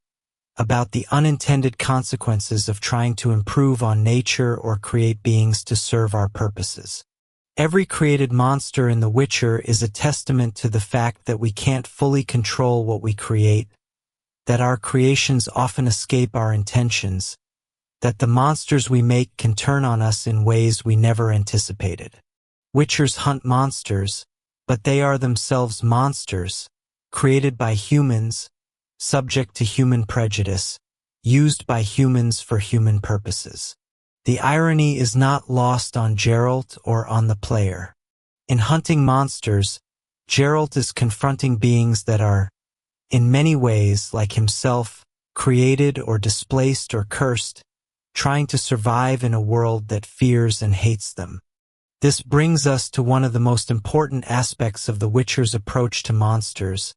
about the unintended consequences of trying to improve on nature or create beings to serve our purposes. Every created monster in The Witcher is a testament to the fact that we can't fully control what we create, that our creations often escape our intentions, that the monsters we make can turn on us in ways we never anticipated. Witchers hunt monsters, but they are themselves monsters, created by humans, subject to human prejudice, used by humans for human purposes. The irony is not lost on Geralt or on the player. In hunting monsters, Geralt is confronting beings that are, in many ways, like himself, created or displaced or cursed, trying to survive in a world that fears and hates them. This brings us to one of the most important aspects of The Witcher's approach to monsters,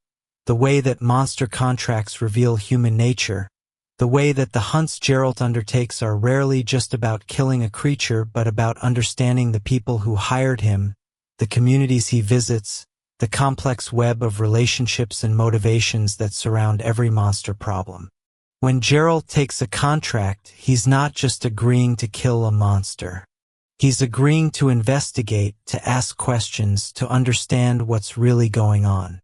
the way that monster contracts reveal human nature, the way that the hunts Geralt undertakes are rarely just about killing a creature but about understanding the people who hired him, the communities he visits, the complex web of relationships and motivations that surround every monster problem. When Geralt takes a contract, he's not just agreeing to kill a monster. He's agreeing to investigate, to ask questions, to understand what's really going on.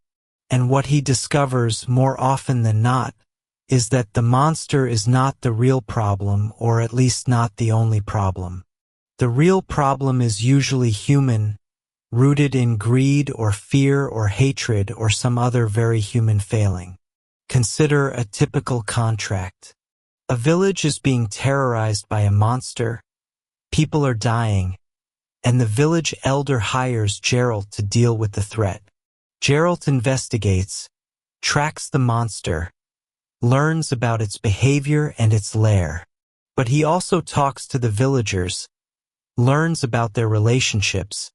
And what he discovers, more often than not, is that the monster is not the real problem, or at least not the only problem. The real problem is usually human, rooted in greed or fear or hatred or some other very human failing. Consider a typical contract. A village is being terrorized by a monster, people are dying, and the village elder hires Geralt to deal with the threat. Geralt investigates, tracks the monster, learns about its behavior and its lair. But he also talks to the villagers, learns about their relationships,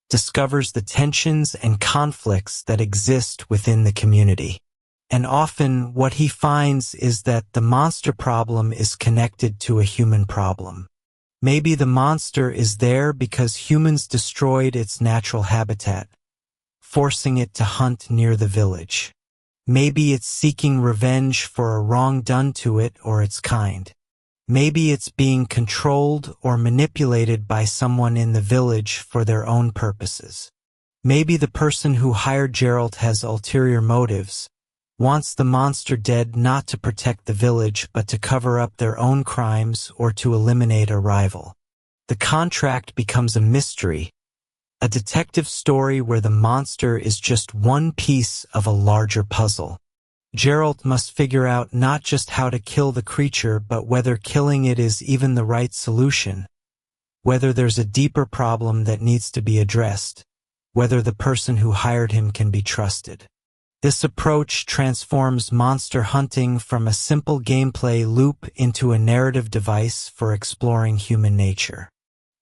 discovers the tensions and conflicts that exist within the community. And often what he finds is that the monster problem is connected to a human problem. Maybe the monster is there because humans destroyed its natural habitat, forcing it to hunt near the village. Maybe it's seeking revenge for a wrong done to it or its kind. Maybe it's being controlled or manipulated by someone in the village for their own purposes. Maybe the person who hired Geralt has ulterior motives, wants the monster dead not to protect the village but to cover up their own crimes or to eliminate a rival. The contract becomes a mystery, a detective story where the monster is just one piece of a larger puzzle. Geralt must figure out not just how to kill the creature but whether killing it is even the right solution, whether there's a deeper problem that needs to be addressed, whether the person who hired him can be trusted. This approach transforms monster hunting from a simple gameplay loop into a narrative device for exploring human nature.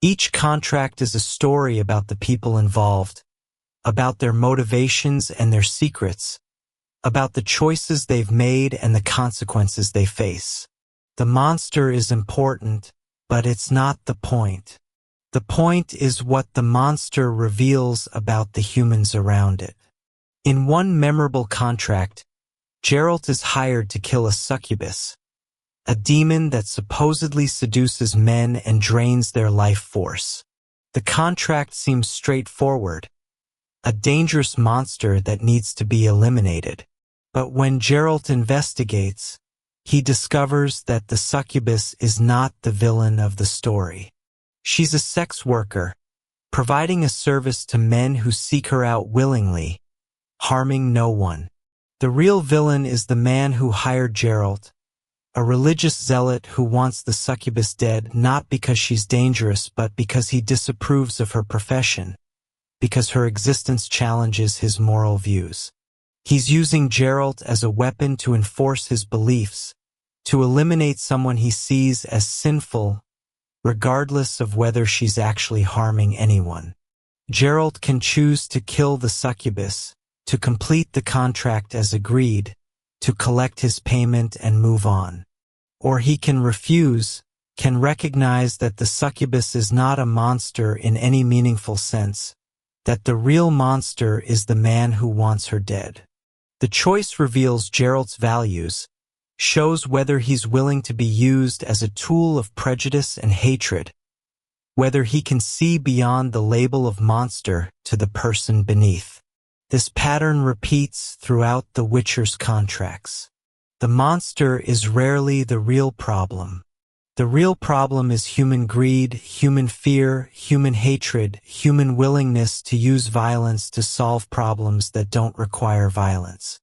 Each contract is a story about the people involved, about their motivations and their secrets, about the choices they've made and the consequences they face. The monster is important, but it's not the point. The point is what the monster reveals about the humans around it. In one memorable contract, Geralt is hired to kill a succubus, a demon that supposedly seduces men and drains their life force. The contract seems straightforward, a dangerous monster that needs to be eliminated. But when Geralt investigates, he discovers that the succubus is not the villain of the story. She's a sex worker, providing a service to men who seek her out willingly, harming no one. The real villain is the man who hired Geralt, a religious zealot who wants the succubus dead not because she's dangerous but because he disapproves of her profession, because her existence challenges his moral views. He's using Geralt as a weapon to enforce his beliefs, to eliminate someone he sees as sinful, regardless of whether she's actually harming anyone. Geralt can choose to kill the succubus, to complete the contract as agreed, to collect his payment and move on. Or he can refuse, can recognize that the succubus is not a monster in any meaningful sense, that the real monster is the man who wants her dead. The choice reveals Geralt's values, shows whether he's willing to be used as a tool of prejudice and hatred, whether he can see beyond the label of monster to the person beneath. This pattern repeats throughout the Witcher's contracts. The monster is rarely the real problem. The real problem is human greed, human fear, human hatred, human willingness to use violence to solve problems that don't require violence.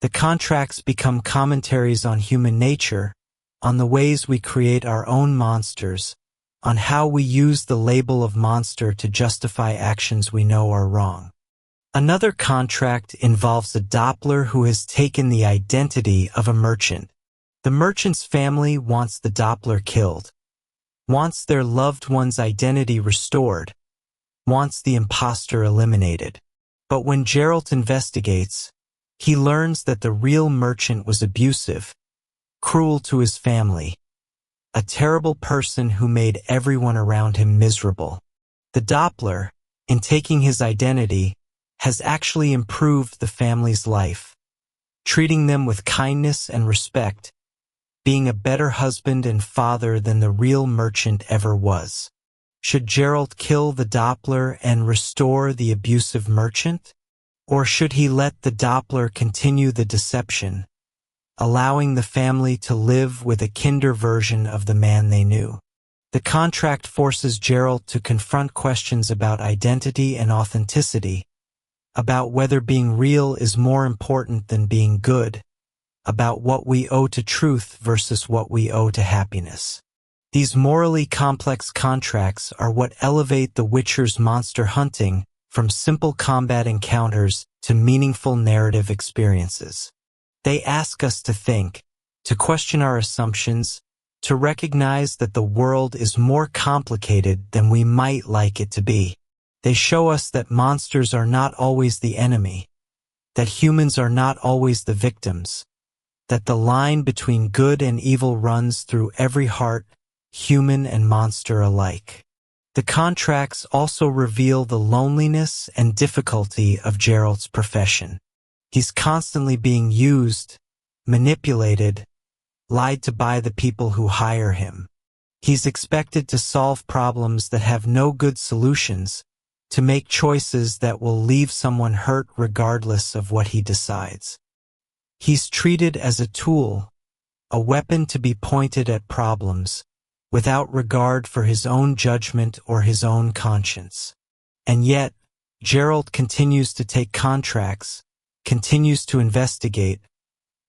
The contracts become commentaries on human nature, on the ways we create our own monsters, on how we use the label of monster to justify actions we know are wrong. Another contract involves a doppler who has taken the identity of a merchant. The merchant's family wants the doppler killed, wants their loved one's identity restored, wants the imposter eliminated. But when Geralt investigates, he learns that the real merchant was abusive, cruel to his family, a terrible person who made everyone around him miserable. The doppler, in taking his identity, has actually improved the family's life, treating them with kindness and respect, being a better husband and father than the real merchant ever was. Should Geralt kill the doppler and restore the abusive merchant? Or should he let the doppler continue the deception, allowing the family to live with a kinder version of the man they knew? The contract forces Geralt to confront questions about identity and authenticity, about whether being real is more important than being good, about what we owe to truth versus what we owe to happiness. These morally complex contracts are what elevate the Witcher's monster hunting from simple combat encounters to meaningful narrative experiences. They ask us to think, to question our assumptions, to recognize that the world is more complicated than we might like it to be. They show us that monsters are not always the enemy, that humans are not always the victims, that the line between good and evil runs through every heart, human and monster alike. The contracts also reveal the loneliness and difficulty of Geralt's profession. He's constantly being used, manipulated, lied to by the people who hire him. He's expected to solve problems that have no good solutions, to make choices that will leave someone hurt regardless of what he decides. He's treated as a tool, a weapon to be pointed at problems, without regard for his own judgment or his own conscience. And yet, Geralt continues to take contracts, continues to investigate,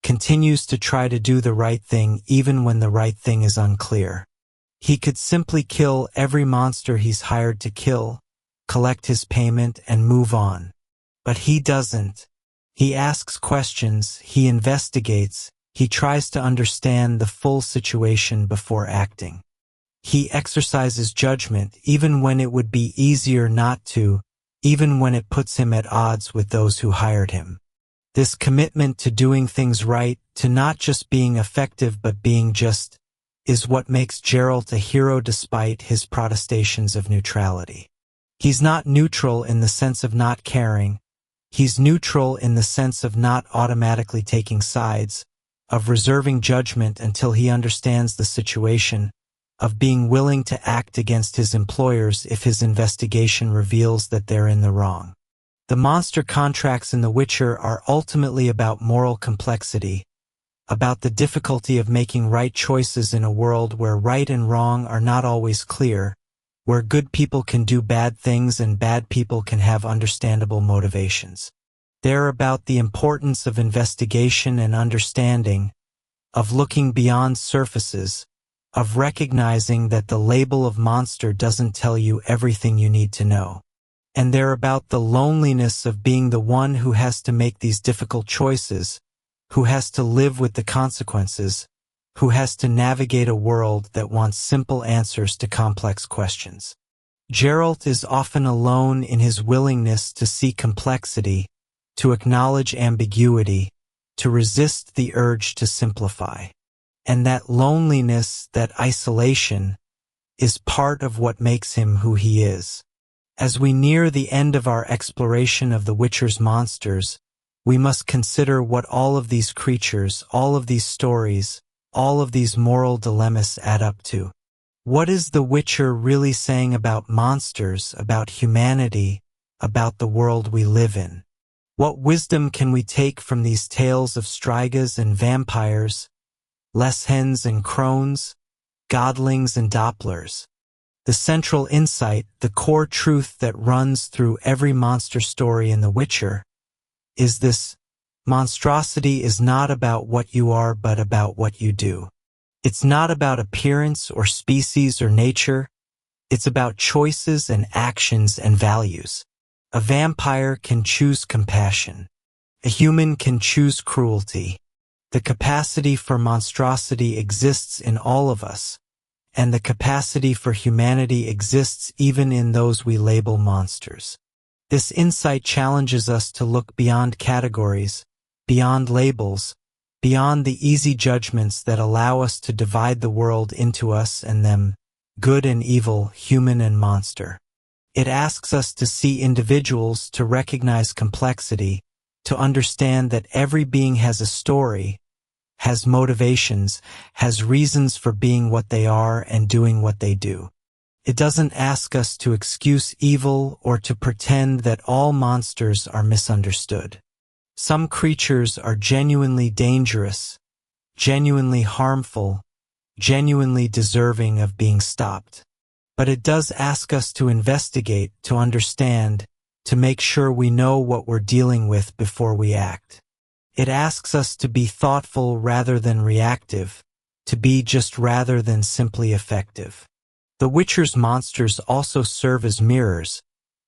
continues to try to do the right thing even when the right thing is unclear. He could simply kill every monster he's hired to kill, collect his payment, and move on. But he doesn't. He asks questions, he investigates, he tries to understand the full situation before acting. He exercises judgment even when it would be easier not to, even when it puts him at odds with those who hired him. This commitment to doing things right, to not just being effective but being just, is what makes Geralt a hero despite his protestations of neutrality. He's not neutral in the sense of not caring. He's neutral in the sense of not automatically taking sides, of reserving judgment until he understands the situation, of being willing to act against his employers if his investigation reveals that they're in the wrong. The monster contracts in The Witcher are ultimately about moral complexity, about the difficulty of making right choices in a world where right and wrong are not always clear, where good people can do bad things and bad people can have understandable motivations. They're about the importance of investigation and understanding, of looking beyond surfaces, of recognizing that the label of monster doesn't tell you everything you need to know. And they're about the loneliness of being the one who has to make these difficult choices, who has to live with the consequences, who has to navigate a world that wants simple answers to complex questions. Geralt is often alone in his willingness to see complexity, to acknowledge ambiguity, to resist the urge to simplify. And that loneliness, that isolation, is part of what makes him who he is. As we near the end of our exploration of the Witcher's monsters, we must consider what all of these creatures, all of these stories, all of these moral dilemmas add up to. What is the Witcher really saying about monsters, about humanity, about the world we live in? What wisdom can we take from these tales of Strigas and vampires, Leshens and Crones, Godlings and dopplers? The central insight, the core truth that runs through every monster story in The Witcher, is this: monstrosity is not about what you are but about what you do. It's not about appearance or species or nature. It's about choices and actions and values. A vampire can choose compassion. A human can choose cruelty. The capacity for monstrosity exists in all of us, and the capacity for humanity exists even in those we label monsters. This insight challenges us to look beyond categories, beyond labels, beyond the easy judgments that allow us to divide the world into us and them, good and evil, human and monster. It asks us to see individuals, to recognize complexity, to understand that every being has a story, has motivations, has reasons for being what they are and doing what they do. It doesn't ask us to excuse evil or to pretend that all monsters are misunderstood. Some creatures are genuinely dangerous, genuinely harmful, genuinely deserving of being stopped. But it does ask us to investigate, to understand, to make sure we know what we're dealing with before we act. It asks us to be thoughtful rather than reactive, to be just rather than simply effective. The Witcher's monsters also serve as mirrors,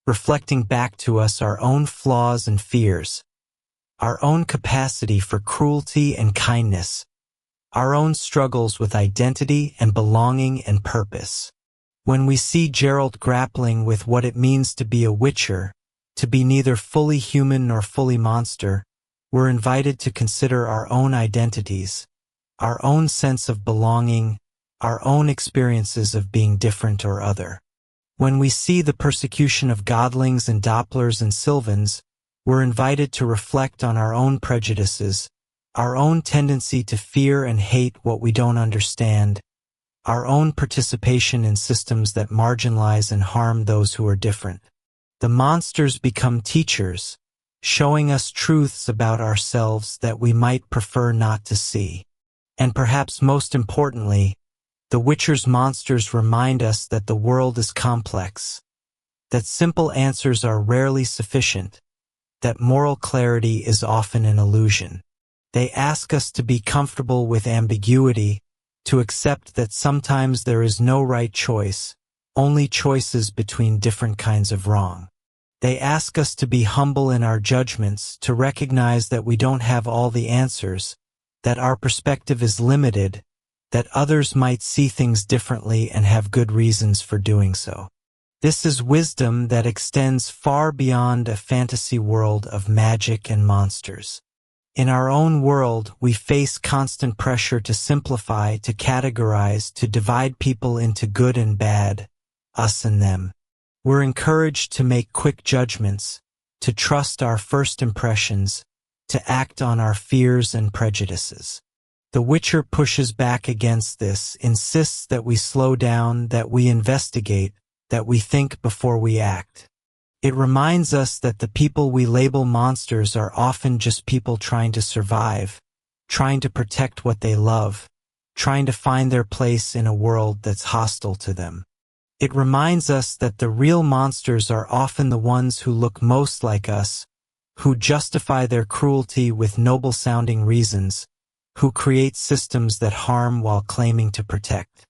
reflecting back to us our own flaws and fears, our own capacity for cruelty and kindness, our own struggles with identity and belonging and purpose. When we see Geralt grappling with what it means to be a Witcher, to be neither fully human nor fully monster, we're invited to consider our own identities, our own sense of belonging, our own experiences of being different or other. When we see the persecution of Godlings and dopplers and sylvans, we're invited to reflect on our own prejudices, our own tendency to fear and hate what we don't understand, our own participation in systems that marginalize and harm those who are different. The monsters become teachers, showing us truths about ourselves that we might prefer not to see. And perhaps most importantly, the Witcher's monsters remind us that the world is complex, that simple answers are rarely sufficient, that moral clarity is often an illusion. They ask us to be comfortable with ambiguity, to accept that sometimes there is no right choice, only choices between different kinds of wrong. They ask us to be humble in our judgments, to recognize that we don't have all the answers, that our perspective is limited, that others might see things differently and have good reasons for doing so. This is wisdom that extends far beyond a fantasy world of magic and monsters. In our own world, we face constant pressure to simplify, to categorize, to divide people into good and bad, us and them. We're encouraged to make quick judgments, to trust our first impressions, to act on our fears and prejudices. The Witcher pushes back against this, insists that we slow down, that we investigate, that we think before we act. It reminds us that the people we label monsters are often just people trying to survive, trying to protect what they love, trying to find their place in a world that's hostile to them. It reminds us that the real monsters are often the ones who look most like us, who justify their cruelty with noble-sounding reasons, who create systems that harm while claiming to protect.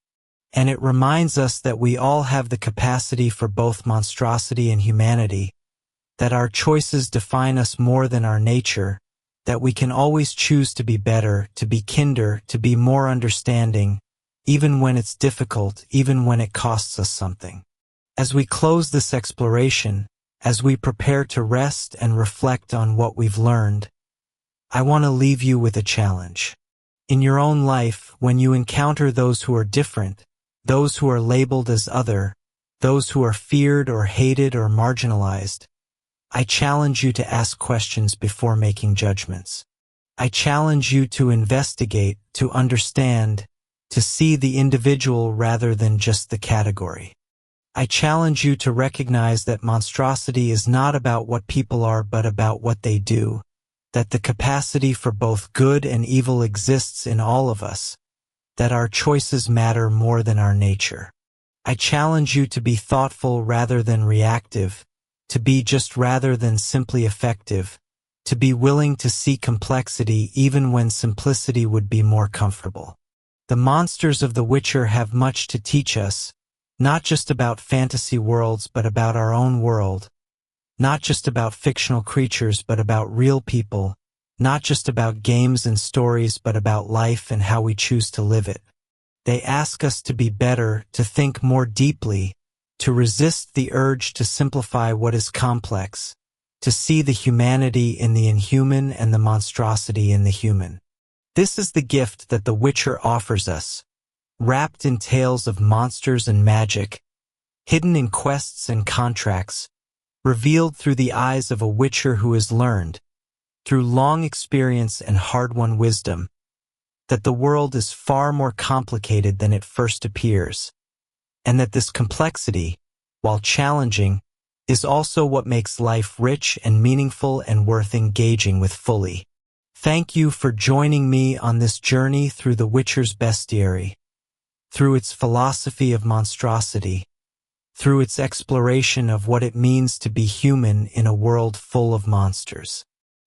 And it reminds us that we all have the capacity for both monstrosity and humanity, that our choices define us more than our nature, that we can always choose to be better, to be kinder, to be more understanding, even when it's difficult, even when it costs us something. As we close this exploration, as we prepare to rest and reflect on what we've learned, I want to leave you with a challenge. In your own life, when you encounter those who are different, those who are labeled as other, those who are feared or hated or marginalized, I challenge you to ask questions before making judgments. I challenge you to investigate, to understand, to see the individual rather than just the category. I challenge you to recognize that monstrosity is not about what people are but about what they do, that the capacity for both good and evil exists in all of us, that our choices matter more than our nature. I challenge you to be thoughtful rather than reactive, to be just rather than simply effective, to be willing to see complexity even when simplicity would be more comfortable. The monsters of The Witcher have much to teach us, not just about fantasy worlds but about our own world, not just about fictional creatures but about real people, not just about games and stories but about life and how we choose to live it. They ask us to be better, to think more deeply, to resist the urge to simplify what is complex, to see the humanity in the inhuman and the monstrosity in the human. This is the gift that The Witcher offers us, wrapped in tales of monsters and magic, hidden in quests and contracts, revealed through the eyes of a Witcher who has learned, through long experience and hard-won wisdom, that the world is far more complicated than it first appears, and that this complexity, while challenging, is also what makes life rich and meaningful and worth engaging with fully. Thank you for joining me on this journey through The Witcher's bestiary, through its philosophy of monstrosity, through its exploration of what it means to be human in a world full of monsters.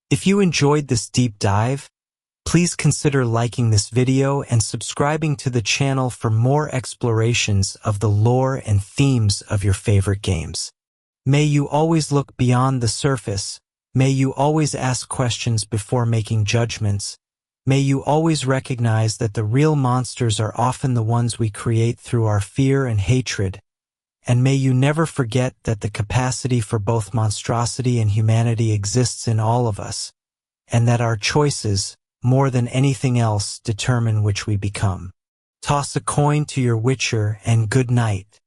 If you enjoyed this deep dive, please consider liking this video and subscribing to the channel for more explorations of the lore and themes of your favorite games. May you always look beyond the surface. May you always ask questions before making judgments. May you always recognize that the real monsters are often the ones we create through our fear and hatred. And may you never forget that the capacity for both monstrosity and humanity exists in all of us, and that our choices, more than anything else, determine which we become. Toss a coin to your Witcher and good night.